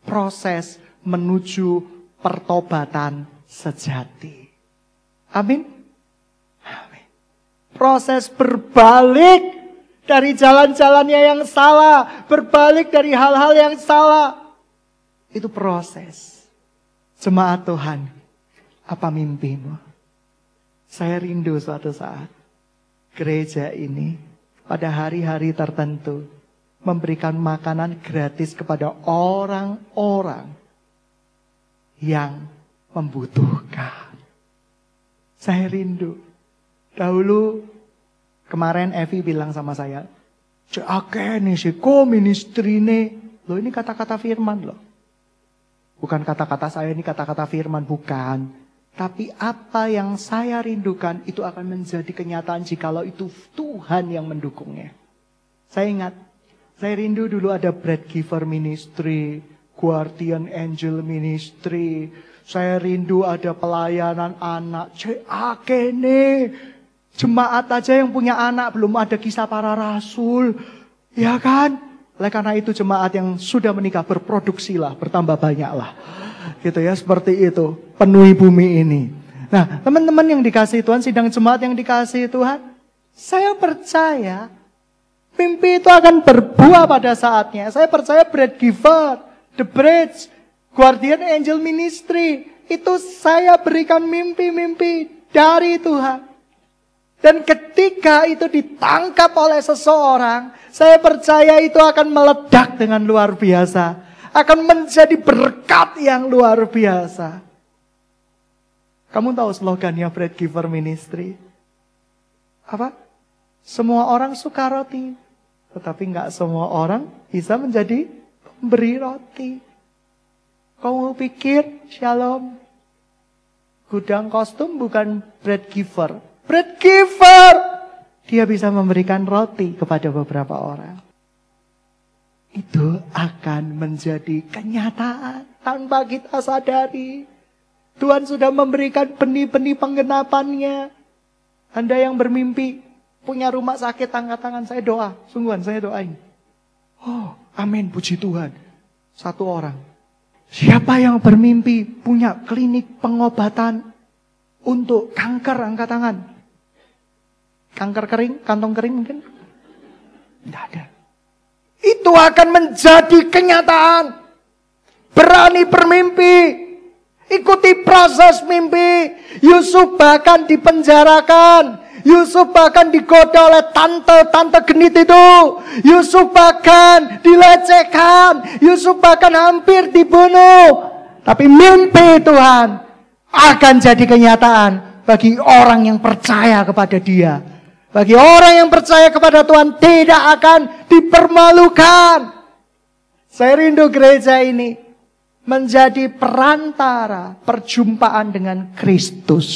S1: proses menuju pertobatan sejati. Amin? Amin. Proses berbalik dari jalan-jalannya yang salah. Berbalik dari hal-hal yang salah. Itu proses. Jemaat Tuhan, apa mimpimu? Saya rindu suatu saat gereja ini pada hari-hari tertentu memberikan makanan gratis kepada orang-orang yang membutuhkan. Saya rindu. Dahulu kemarin Evi bilang sama saya, "Cake nih sih ko ministri nih." Loh, ini kata-kata firman loh. Bukan kata-kata saya, ini kata-kata firman, bukan. Tapi apa yang saya rindukan itu akan menjadi kenyataan jikalau itu Tuhan yang mendukungnya. Saya ingat, saya rindu dulu ada Bread Giver Ministry, Guardian Angel Ministry. Saya rindu ada pelayanan anak. Kene jemaat aja yang punya anak, belum ada kisah para rasul. Ya kan? Oleh karena itu jemaat yang sudah menikah berproduksilah, bertambah banyaklah. Gitu ya, seperti itu. Penuhi bumi ini. Nah, teman-teman yang dikasihi Tuhan, sidang jemaat yang dikasihi Tuhan, saya percaya mimpi itu akan berbuah pada saatnya. Saya percaya Bread Giver, The Bridge, Guardian Angel Ministry, itu saya berikan mimpi-mimpi dari Tuhan. Dan ketika itu ditangkap oleh seseorang, saya percaya itu akan meledak dengan luar biasa. Akan menjadi berkat yang luar biasa. Kamu tahu slogannya Bread Giver Ministry? Apa? Semua orang suka roti. Tetapi nggak semua orang bisa menjadi pemberi roti. Kamu pikir Shalom gudang kostum bukan bread giver. Bread giver! Dia bisa memberikan roti kepada beberapa orang. itu akan menjadi kenyataan tanpa kita sadari. Tuhan sudah memberikan benih-benih penggenapannya. Anda yang bermimpi punya rumah sakit, angkat tangan, saya doa. Sungguhan saya doain. Oh, amin, puji Tuhan. Satu orang. Siapa yang bermimpi punya klinik pengobatan untuk kanker, angkat tangan. Kanker kering, kantong kering mungkin? Tidak ada. Itu akan menjadi kenyataan. Berani bermimpi. Ikuti proses mimpi. Yusuf bahkan dipenjarakan. Yusuf bahkan digoda oleh tante genit itu. Yusuf bahkan dilecehkan. Yusuf bahkan hampir dibunuh. Tapi mimpi Tuhan akan jadi kenyataan bagi orang yang percaya kepada Dia. Bagi orang yang percaya kepada Tuhan tidak akan dipermalukan. Saya rindu gereja ini menjadi perantara perjumpaan dengan Kristus.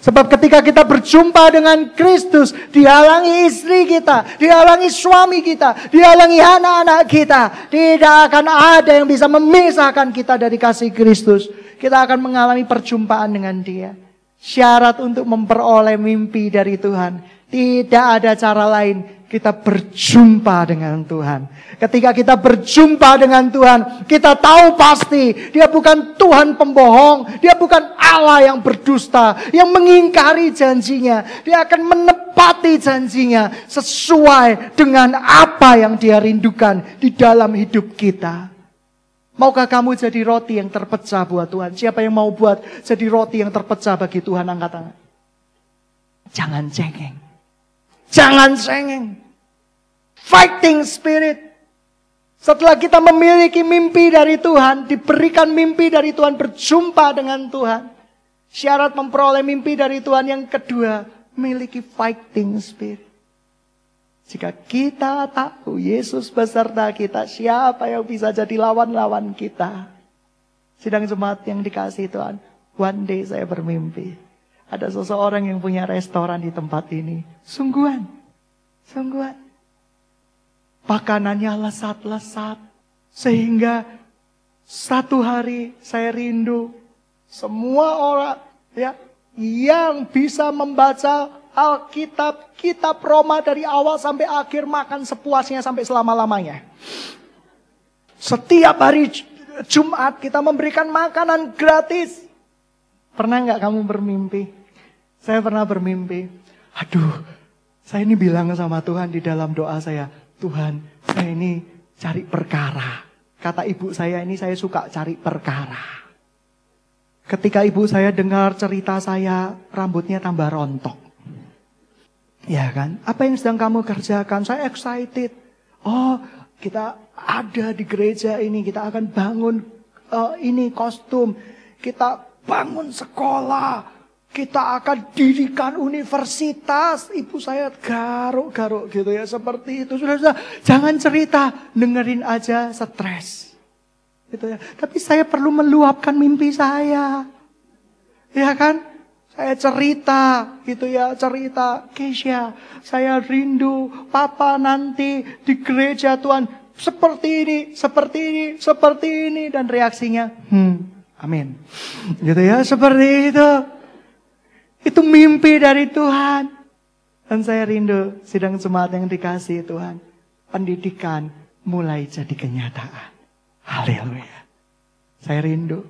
S1: Sebab ketika kita berjumpa dengan Kristus, dihalangi istri kita, dihalangi suami kita, dihalangi anak-anak kita, tidak akan ada yang bisa memisahkan kita dari kasih Kristus. Kita akan mengalami perjumpaan dengan Dia. Syarat untuk memperoleh mimpi dari Tuhan, tidak ada cara lain. Kita berjumpa dengan Tuhan. Ketika kita berjumpa dengan Tuhan, kita tahu pasti Dia bukan Tuhan pembohong. Dia bukan Allah yang berdusta, yang mengingkari janjinya. Dia akan menepati janjinya sesuai dengan apa yang Dia rindukan di dalam hidup kita. Maukah kamu jadi roti yang terpecah buat Tuhan? Siapa yang mau buat jadi roti yang terpecah bagi Tuhan? Angkat tangan. Jangan cengeng. Jangan cengeng. Fighting spirit. Setelah kita memiliki mimpi dari Tuhan, diberikan mimpi dari Tuhan, berjumpa dengan Tuhan. Syarat memperoleh mimpi dari Tuhan yang kedua, memiliki fighting spirit. Jika kita tahu Yesus beserta kita, siapa yang bisa jadi lawan-lawan kita? Sidang jemaat yang dikasihi Tuhan, one day saya bermimpi. Ada seseorang yang punya restoran di tempat ini. Sungguhan. Makanannya lesat-lesat. Sehingga satu hari saya rindu. Semua orang ya yang bisa membaca Alkitab, kitab Roma dari awal sampai akhir, makan sepuasnya sampai selama-lamanya. Setiap hari Jumat kita memberikan makanan gratis. Pernah nggak kamu bermimpi? Saya pernah bermimpi. Aduh, saya ini bilang sama Tuhan di dalam doa saya, Tuhan, saya ini cari perkara. Kata ibu saya ini, saya suka cari perkara. Ketika ibu saya dengar cerita saya, rambutnya tambah rontok. Ya kan? Apa yang sedang kamu kerjakan? Saya excited. Oh, kita ada di gereja ini, kita akan bangun ini kostum. Kita bangun sekolah. Kita akan dirikan universitas. Ibu saya garuk-garuk gitu ya. Seperti itu. Sudah. Jangan cerita. Dengerin aja, stres. Gitu ya. Tapi saya perlu meluapkan mimpi saya. Ya kan? Saya cerita gitu ya. Cerita. Keisha, saya rindu Papa nanti di gereja Tuhan. Seperti ini. Dan reaksinya, amin. Gitu ya. Seperti itu. Itu mimpi dari Tuhan. Dan saya rindu sidang jemaat yang dikasihi Tuhan. Pendidikan mulai jadi kenyataan. Haleluya. Saya rindu.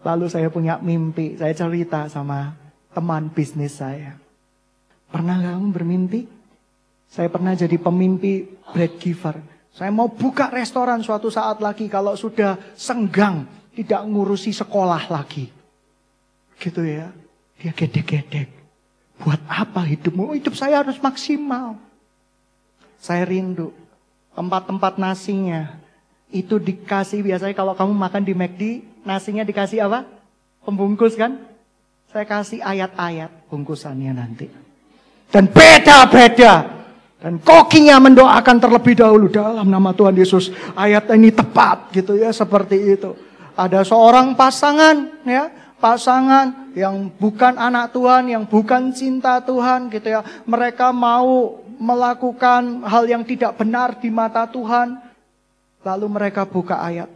S1: Lalu saya punya mimpi. Saya cerita sama teman bisnis saya. Pernah kamu bermimpi? Saya pernah jadi pemimpi bread giver. Saya mau buka restoran suatu saat lagi. Kalau sudah senggang. Tidak ngurusi sekolah lagi. Gitu ya. Dia gedek-gedek. Buat apa hidupmu? Hidup saya harus maksimal. Saya rindu. Tempat-tempat nasinya. Itu dikasih biasanya kalau kamu makan di McD. Nasinya dikasih apa? Pembungkus kan? Saya kasih ayat-ayat bungkusannya nanti. Dan beda-beda. Dan kokinya mendoakan terlebih dahulu. Dalam nama Tuhan Yesus. Ayat ini tepat gitu ya. Seperti itu. Ada seorang pasangan ya. Pasangan yang bukan anak Tuhan, yang bukan cinta Tuhan gitu ya. Mereka mau melakukan hal yang tidak benar di mata Tuhan. Lalu mereka buka ayat.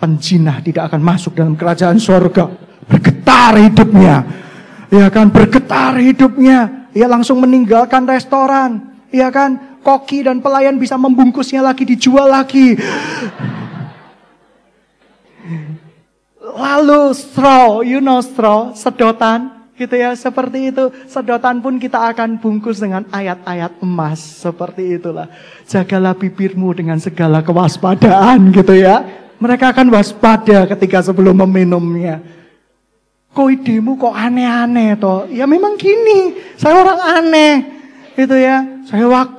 S1: Penjinah tidak akan masuk dalam kerajaan sorga. Bergetar hidupnya. Ya kan, bergetar hidupnya. Ia langsung meninggalkan restoran. Ya kan, koki dan pelayan bisa membungkusnya lagi, dijual lagi. Lalu straw, you know straw, sedotan. Gitu ya, seperti itu. Sedotan pun kita akan bungkus dengan ayat-ayat emas. Seperti itulah. Jagalah bibirmu dengan segala kewaspadaan gitu ya. Mereka akan waspada ketika sebelum meminumnya. Kok idemu kok aneh-aneh toh? Ya memang gini, saya orang aneh. Gitu ya.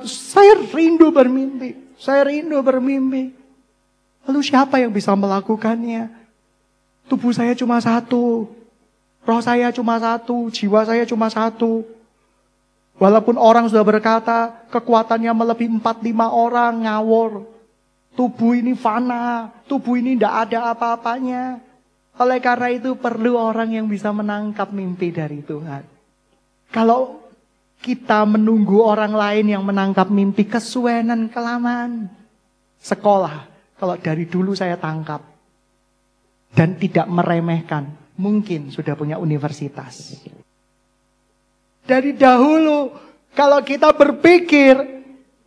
S1: Saya rindu bermimpi. Saya rindu bermimpi. Lalu siapa yang bisa melakukannya? Tubuh saya cuma satu. Roh saya cuma satu, jiwa saya cuma satu. Walaupun orang sudah berkata, kekuatannya melebihi 4-5 orang, ngawur. Tubuh ini fana, tubuh ini tidak ada apa-apanya. Oleh karena itu perlu orang yang bisa menangkap mimpi dari Tuhan. Kalau kita menunggu orang lain yang menangkap mimpi, kesuwenan kelamaan. Sekolah, kalau dari dulu saya tangkap. Dan tidak meremehkan. Mungkin sudah punya universitas. Dari dahulu, kalau kita berpikir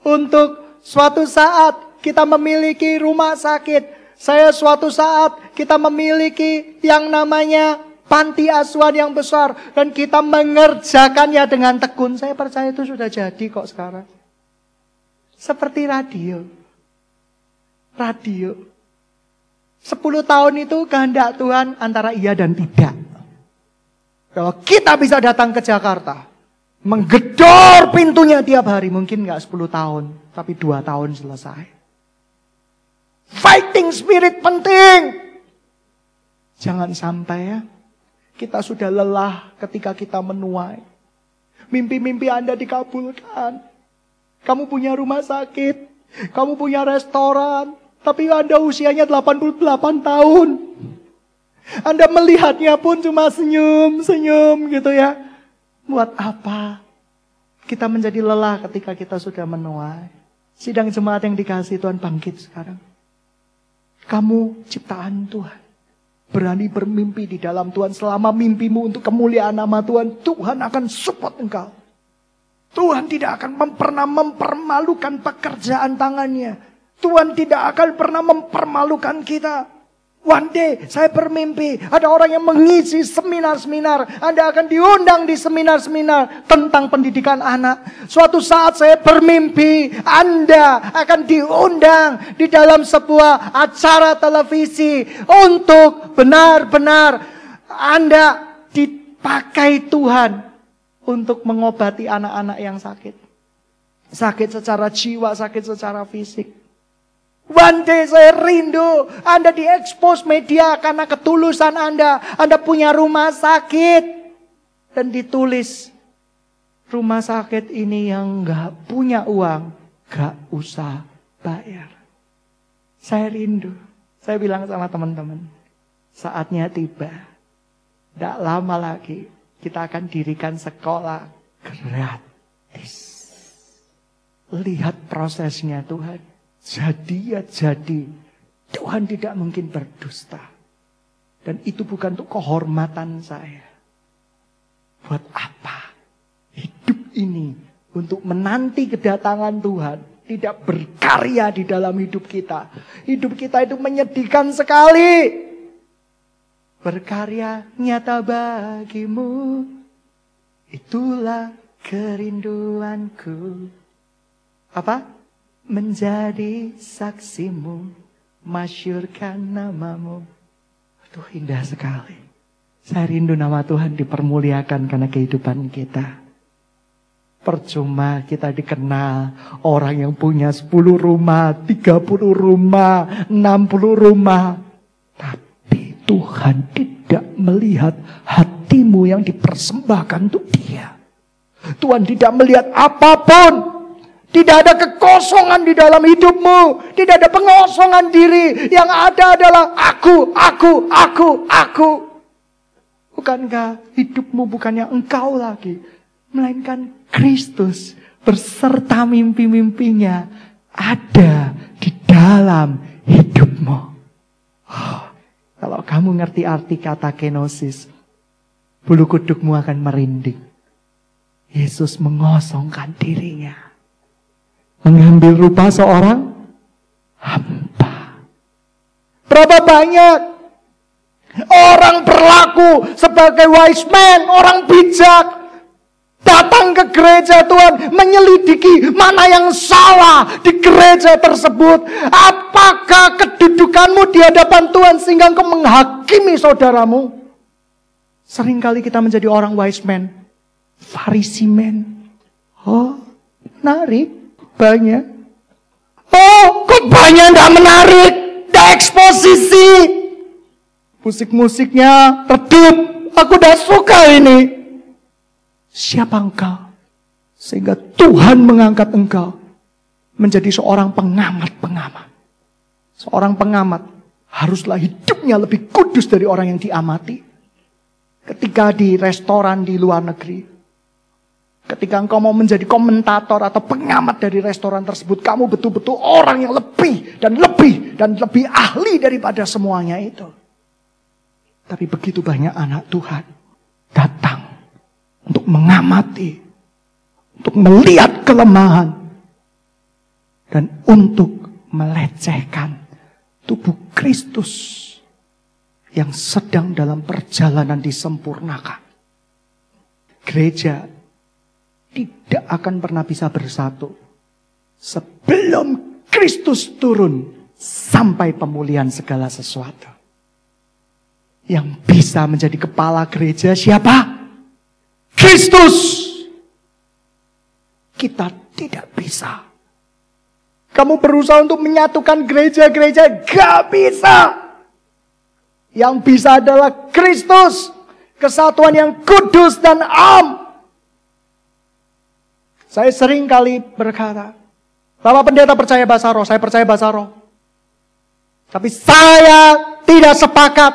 S1: untuk suatu saat kita memiliki rumah sakit. Suatu saat kita memiliki yang namanya panti asuhan yang besar. Dan kita mengerjakannya dengan tekun. Saya percaya itu sudah jadi kok sekarang. Seperti radio. Radio. 10 tahun itu kehendak Tuhan antara iya dan tidak. Kalau kita bisa datang ke Jakarta, menggedor pintunya tiap hari, mungkin gak 10 tahun, tapi 2 tahun selesai. Fighting spirit penting. Jangan sampai ya, kita sudah lelah ketika kita menuai. Mimpi-mimpi Anda dikabulkan. Kamu punya rumah sakit, kamu punya restoran, tapi Anda usianya 88 tahun. Anda melihatnya pun cuma senyum-senyum gitu ya. Buat apa? Kita menjadi lelah ketika kita sudah menuai. Sidang jemaat yang dikasihi Tuhan, bangkit sekarang. Kamu ciptaan Tuhan. Berani bermimpi di dalam Tuhan. Selama mimpimu untuk kemuliaan nama Tuhan, Tuhan akan support engkau. Tuhan tidak akan pernah mempermalukan pekerjaan tangannya. Tuhan tidak akan pernah mempermalukan kita. One day saya bermimpi ada orang yang mengisi seminar-seminar. Anda akan diundang di seminar-seminar tentang pendidikan anak. Suatu saat saya bermimpi Anda akan diundang di dalam sebuah acara televisi untuk benar-benar Anda dipakai Tuhan untuk mengobati anak-anak yang sakit. Sakit secara jiwa, sakit secara fisik. One day saya rindu Anda diekspos media karena ketulusan Anda. Anda punya rumah sakit. Dan ditulis, rumah sakit ini yang gak punya uang, gak usah bayar. Saya rindu. Saya bilang sama teman-teman, saatnya tiba. Tidak lama lagi kita akan dirikan sekolah gratis. Lihat prosesnya Tuhan. Jadi ya jadi. Tuhan tidak mungkin berdusta. Dan itu bukan untuk kehormatan saya. Buat apa? Hidup ini untuk menanti kedatangan Tuhan. Tidak berkarya di dalam hidup kita. Hidup kita itu menyedihkan sekali. Berkarya nyata bagimu. Itulah kerinduanku. Apa? Menjadi saksimu, masyurkan namamu. Itu indah sekali. Saya rindu nama Tuhan dipermuliakan karena kehidupan kita. Percuma kita dikenal orang yang punya 10 rumah, 30 rumah, 60 rumah. Tapi Tuhan tidak melihat hatimu yang dipersembahkan untuk Dia. Tuhan tidak melihat apapun. Tidak ada kekosongan di dalam hidupmu. Tidak ada pengosongan diri. Yang ada adalah aku. Bukankah hidupmu bukannya engkau lagi. Melainkan Kristus berserta mimpi-mimpinya ada di dalam hidupmu. hidupmu. Oh, kalau kamu ngerti arti kata kenosis, bulu kudukmu akan merinding. Yesus mengosongkan dirinya, mengambil rupa seorang hamba. Berapa banyak orang berlaku sebagai wise man, orang bijak, datang ke gereja Tuhan, menyelidiki mana yang salah di gereja tersebut. Apakah kedudukanmu di hadapan Tuhan sehingga engkau menghakimi saudaramu? Seringkali kita menjadi orang wise man, Farisi man. Oh, menarik, banyak. Oh, kok banyak tidak menarik, tidak eksposisi. Musik-musiknya redup, aku tidak suka ini. Siapa engkau? Sehingga Tuhan mengangkat engkau menjadi seorang pengamat-pengamat. Seorang pengamat haruslah hidupnya lebih kudus dari orang yang diamati. Ketika di restoran di luar negeri, ketika engkau mau menjadi komentator atau pengamat dari restoran tersebut, kamu betul-betul orang yang lebih dan lebih ahli daripada semuanya itu. Tapi begitu banyak anak Tuhan datang untuk mengamati, untuk melihat kelemahan, dan untuk melecehkan tubuh Kristus yang sedang dalam perjalanan disempurnakan. Gereja tidak akan pernah bisa bersatu sebelum Kristus turun sampai pemulihan segala sesuatu. Yang bisa menjadi kepala gereja siapa? Kristus. Kita tidak bisa. Kamu berusaha untuk menyatukan gereja-gereja, gak bisa. Yang bisa adalah Kristus, kesatuan yang kudus dan am. Saya sering kali berkata, Bapak Pendeta percaya bahasa roh, saya percaya bahasa roh. Tapi saya tidak sepakat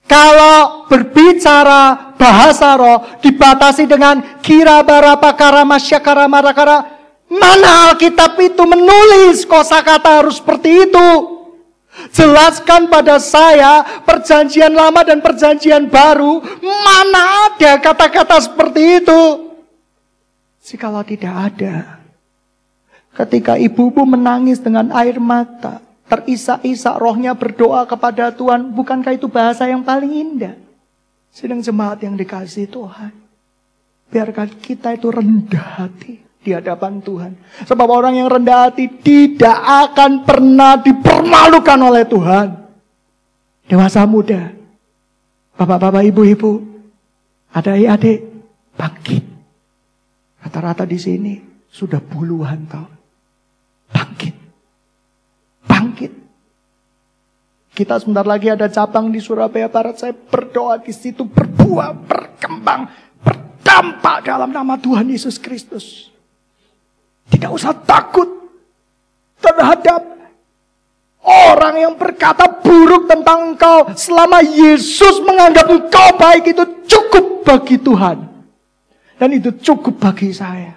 S1: kalau berbicara bahasa roh dibatasi dengan kira bara pakara masyakara marakara. Mana Alkitab itu menulis kosakata harus seperti itu? Jelaskan pada saya perjanjian lama dan perjanjian baru, mana ada kata-kata seperti itu? Jikalau tidak ada, ketika ibumu menangis dengan air mata, terisak-isak rohnya berdoa kepada Tuhan, bukankah itu bahasa yang paling indah? Sedang jemaat yang dikasihi Tuhan, biarkan kita itu rendah hati di hadapan Tuhan. Sebab orang yang rendah hati tidak akan pernah dipermalukan oleh Tuhan. Dewasa muda, bapak-bapak, ibu-ibu, adik-adik, bangkit. Rata-rata di sini sudah puluhan tahun. Bangkit. Bangkit. Kita sebentar lagi ada cabang di Surabaya Barat. Saya berdoa di situ berbuah, berkembang, berdampak dalam nama Tuhan Yesus Kristus. Tidak usah takut terhadap orang yang berkata buruk tentang engkau. Selama Yesus menganggap engkau baik, itu cukup bagi Tuhan. Dan itu cukup bagi saya.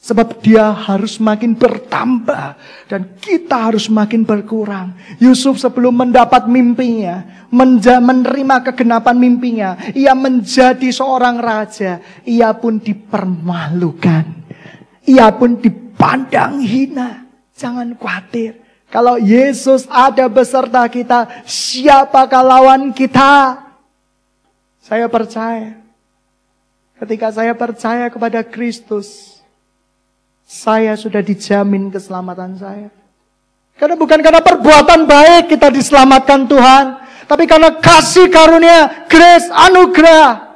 S1: Sebab dia harus makin bertambah dan kita harus makin berkurang. Yusuf sebelum mendapat mimpinya, menerima kegenapan mimpinya, ia menjadi seorang raja. Ia pun dipermalukan. Ia pun dipandang hina. Jangan khawatir. Kalau Yesus ada beserta kita, siapakah lawan kita? Saya percaya. Ketika saya percaya kepada Kristus, saya sudah dijamin keselamatan saya. Karena bukan karena perbuatan baik kita diselamatkan Tuhan, tapi karena kasih karunia, grace, anugerah.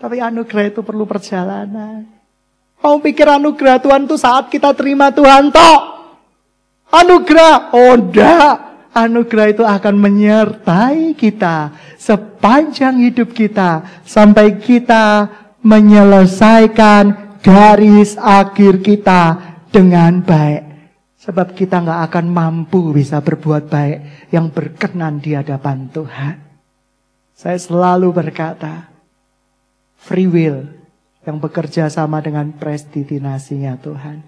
S1: Tapi anugerah itu perlu perjalanan. Kamu pikir anugerah Tuhan itu saat kita terima Tuhan toh? Anugerah, oh enggak. Anugerah itu akan menyertai kita sepanjang hidup kita. Sampai kita menyelesaikan garis akhir kita dengan baik. Sebab kita gak akan mampu bisa berbuat baik yang berkenan di hadapan Tuhan. Saya selalu berkata, free will yang bekerja sama dengan predestinasinya Tuhan.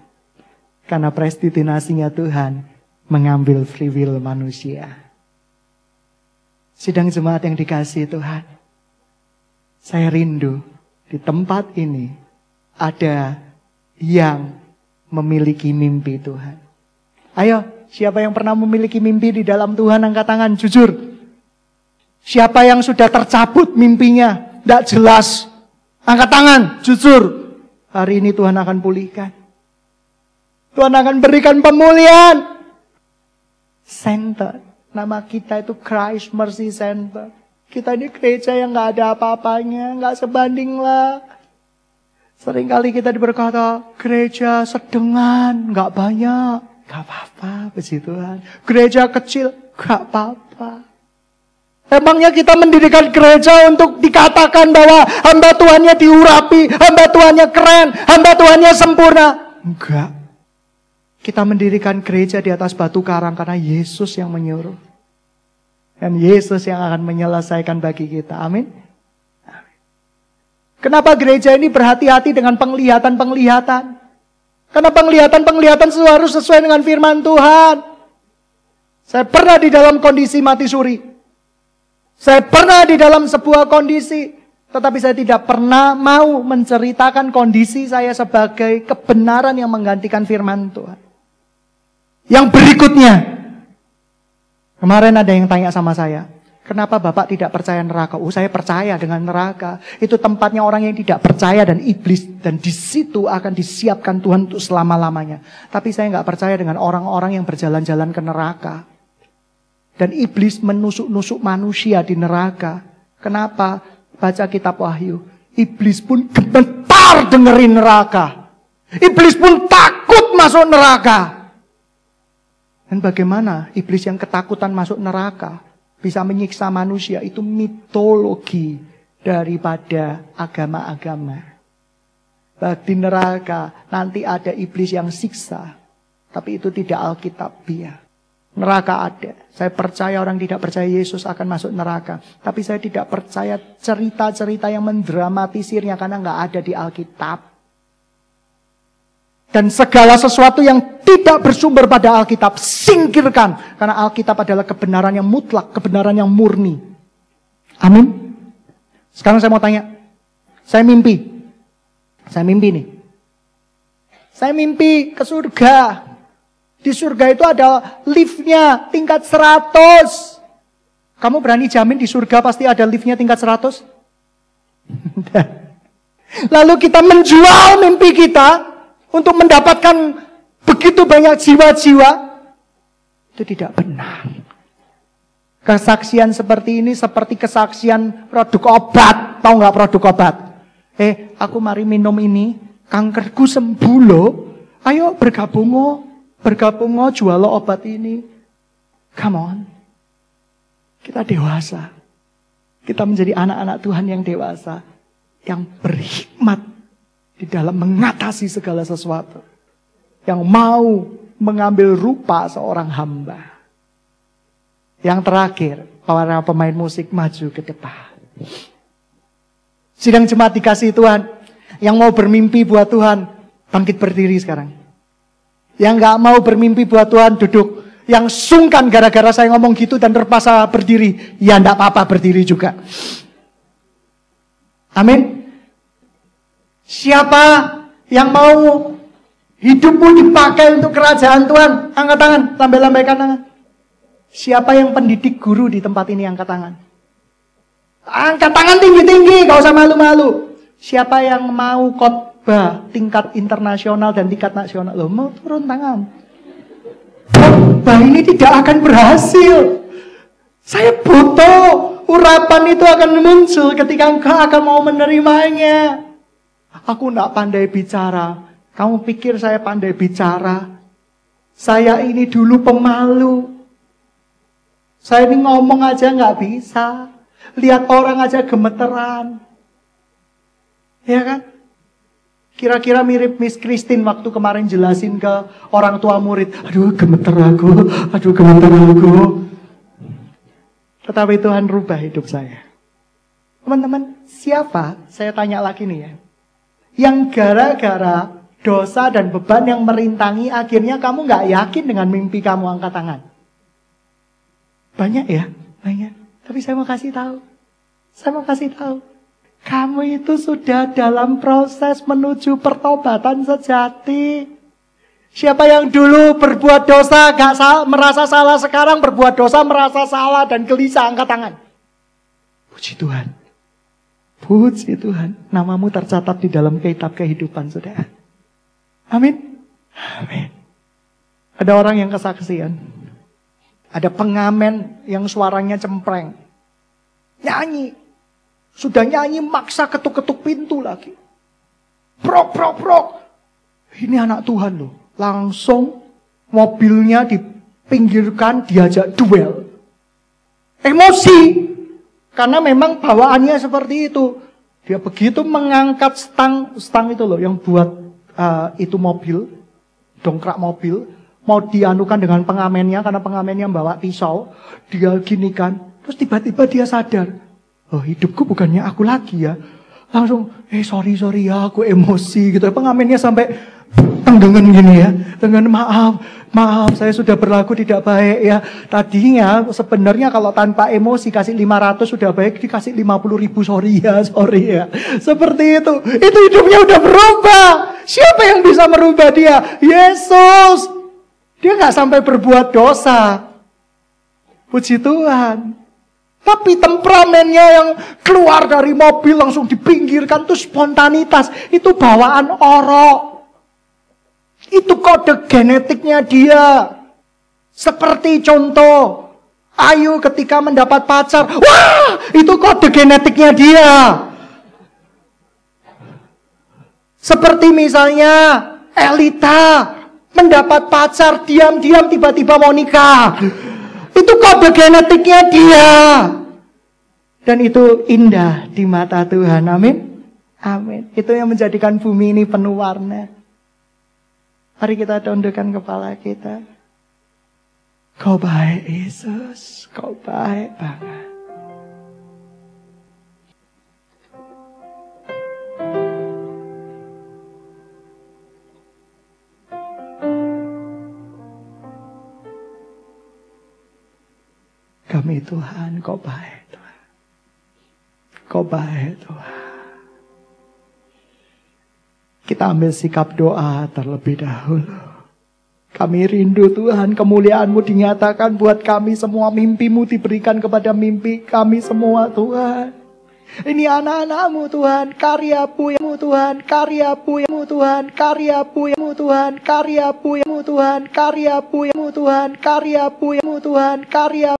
S1: Karena predestinasinya Tuhan, mengambil free will manusia. Sidang jemaat yang dikasihi Tuhan, saya rindu di tempat ini ada yang memiliki mimpi Tuhan. Ayo, siapa yang pernah memiliki mimpi di dalam Tuhan, angkat tangan, jujur. Siapa yang sudah tercabut mimpinya, tidak jelas, angkat tangan, jujur. Hari ini Tuhan akan pulihkan. Tuhan akan berikan pemulihan. Center, nama kita itu Christ Mercy Center. Kita ini gereja yang gak ada apa-apanya, gak sebanding lah. Seringkali kita berkata, gereja sedengan, gak banyak. Gak apa-apa, puji Tuhan. Gereja kecil, gak apa-apa. Emangnya kita mendirikan gereja untuk dikatakan bahwa hamba Tuhannya diurapi, hamba Tuhannya keren, hamba Tuhannya sempurna? Enggak. Kita mendirikan gereja di atas batu karang karena Yesus yang menyuruh. Dan Yesus yang akan menyelesaikan bagi kita. Amin. Kenapa gereja ini berhati-hati dengan penglihatan-penglihatan? Karena penglihatan-penglihatan harus sesuai dengan firman Tuhan. Saya pernah di dalam kondisi mati suri. Saya pernah di dalam sebuah kondisi. Tetapi saya tidak pernah mau menceritakan kondisi saya sebagai kebenaran yang menggantikan firman Tuhan. Yang berikutnya. Kemarin ada yang tanya sama saya. Kenapa Bapak tidak percaya neraka? Oh, saya percaya dengan neraka. Itu tempatnya orang yang tidak percaya dan iblis. Dan di situ akan disiapkan Tuhan untuk selama-lamanya. Tapi saya nggak percaya dengan orang-orang yang berjalan-jalan ke neraka. Dan iblis menusuk-nusuk manusia di neraka. Kenapa? Baca kitab Wahyu. Iblis pun gemetar dengerin neraka. Iblis pun takut masuk neraka. Dan bagaimana iblis yang ketakutan masuk neraka bisa menyiksa manusia? Itu mitologi daripada agama-agama. Di neraka nanti ada iblis yang siksa. Tapi itu tidak alkitabiah. Neraka ada. Saya percaya orang tidak percaya Yesus akan masuk neraka. Tapi saya tidak percaya cerita-cerita yang mendramatisirnya karena nggak ada di Alkitab. Dan segala sesuatu yang tidak bersumber pada Alkitab, singkirkan. Karena Alkitab adalah kebenaran yang mutlak, kebenaran yang murni. Amin. Sekarang saya mau tanya. Saya mimpi nih. Saya mimpi ke surga. Di surga itu ada liftnya tingkat 100. Kamu berani jamin di surga pasti ada liftnya tingkat 100? Lalu kita menjual mimpi kita untuk mendapatkan begitu banyak jiwa-jiwa. Itu tidak benar. Kesaksian seperti ini seperti kesaksian produk obat. Tahu nggak produk obat? Aku mari minum ini, kankerku sembuh loh. Ayo bergabung jual obat ini. Come on. Kita dewasa. Kita menjadi anak-anak Tuhan yang dewasa. Yang berhikmat di dalam mengatasi segala sesuatu. Yang mau mengambil rupa seorang hamba. Yang terakhir, para pemain musik maju ke depan. Sidang jemaat dikasihi Tuhan. Yang mau bermimpi buat Tuhan, bangkit berdiri sekarang. Yang gak mau bermimpi buat Tuhan, duduk. Yang sungkan gara-gara saya ngomong gitu dan terpaksa berdiri, ya gak apa-apa berdiri juga. Amin. Siapa yang mau hidupmu dipakai untuk kerajaan Tuhan? Angkat tangan, lambaikan tangan. Siapa yang pendidik guru di tempat ini? Angkat tangan. Angkat tangan tinggi-tinggi, gak usah malu-malu. Siapa yang mau khotbah tingkat internasional dan tingkat nasional? Loh, mau turun tangan. Khotbah ini tidak akan berhasil. Saya butuh urapan itu akan muncul ketika engkau akan mau menerimanya. Aku tidak pandai bicara. Kamu pikir saya pandai bicara? Saya ini dulu pemalu. Saya ini ngomong aja nggak bisa. Lihat orang aja gemeteran. Ya kan? Kira-kira mirip Miss Christine waktu kemarin jelasin ke orang tua murid. Aduh gemeter aku. Tetapi Tuhan rubah hidup saya. Teman-teman, siapa? Saya tanya lagi nih ya. Yang gara-gara dosa dan beban yang merintangi, akhirnya kamu nggak yakin dengan mimpi kamu. Angkat tangan. Banyak ya? Banyak. Tapi saya mau kasih tahu. Kamu itu sudah dalam proses menuju pertobatan sejati. Siapa yang dulu berbuat dosa merasa salah, sekarang berbuat dosa merasa salah dan gelisah, angkat tangan. Puji Tuhan. Puji Tuhan. Namamu tercatat di dalam kitab kehidupan, saudara. Amin. Amin. Ada orang yang kesaksian. Ada pengamen yang suaranya cempreng. Nyanyi. Sudah nyanyi maksa ketuk-ketuk pintu lagi. Prok, prok, prok. Ini anak Tuhan loh. Langsung mobilnya dipinggirkan, diajak duel. Emosi. Karena memang bawaannya seperti itu. Dia begitu mengangkat stang itu loh yang buat itu mobil, dongkrak mobil, mau dianukan dengan pengamennya karena pengamennya bawa pisau, dia ginikan, terus tiba-tiba dia sadar, oh hidupku bukannya aku lagi ya, langsung, sorry ya aku emosi gitu, pengamennya sampai tenggengan gini ya, tenggengan maaf saya sudah berlaku tidak baik ya, tadinya sebenarnya kalau tanpa emosi kasih 500 sudah baik, dikasih 50.000 sorry ya, seperti itu hidupnya udah berubah. Siapa yang bisa merubah dia? Yesus. Dia gak sampai berbuat dosa. Puji Tuhan. Tapi temperamennya yang keluar dari mobil langsung dipinggirkan itu spontanitas. Itu bawaan orok. Itu kode genetiknya dia. Seperti contoh Ayu ketika mendapat pacar. Wah, itu kode genetiknya dia. Seperti misalnya Elita mendapat pacar, diam-diam tiba-tiba mau nikah. Itu kode genetiknya dia. Dan itu indah di mata Tuhan. Amin. Amin. Itu yang menjadikan bumi ini penuh warna. Mari kita tundukkan kepala kita. Kau baik Yesus. Kau baik banget. Kami Tuhan, Kau baik Tuhan. Kau baik Tuhan. Kita ambil sikap doa terlebih dahulu. Kami rindu Tuhan, kemuliaan-Mu dinyatakan buat kami semua. Mimpi-Mu diberikan kepada mimpi kami semua Tuhan. Ini anak-anak-Mu Tuhan, karya-Mu Tuhan, karya-Mu Tuhan, karya-Mu Tuhan, karya-Mu Tuhan, karya-Mu Tuhan, karya-Mu Tuhan, karya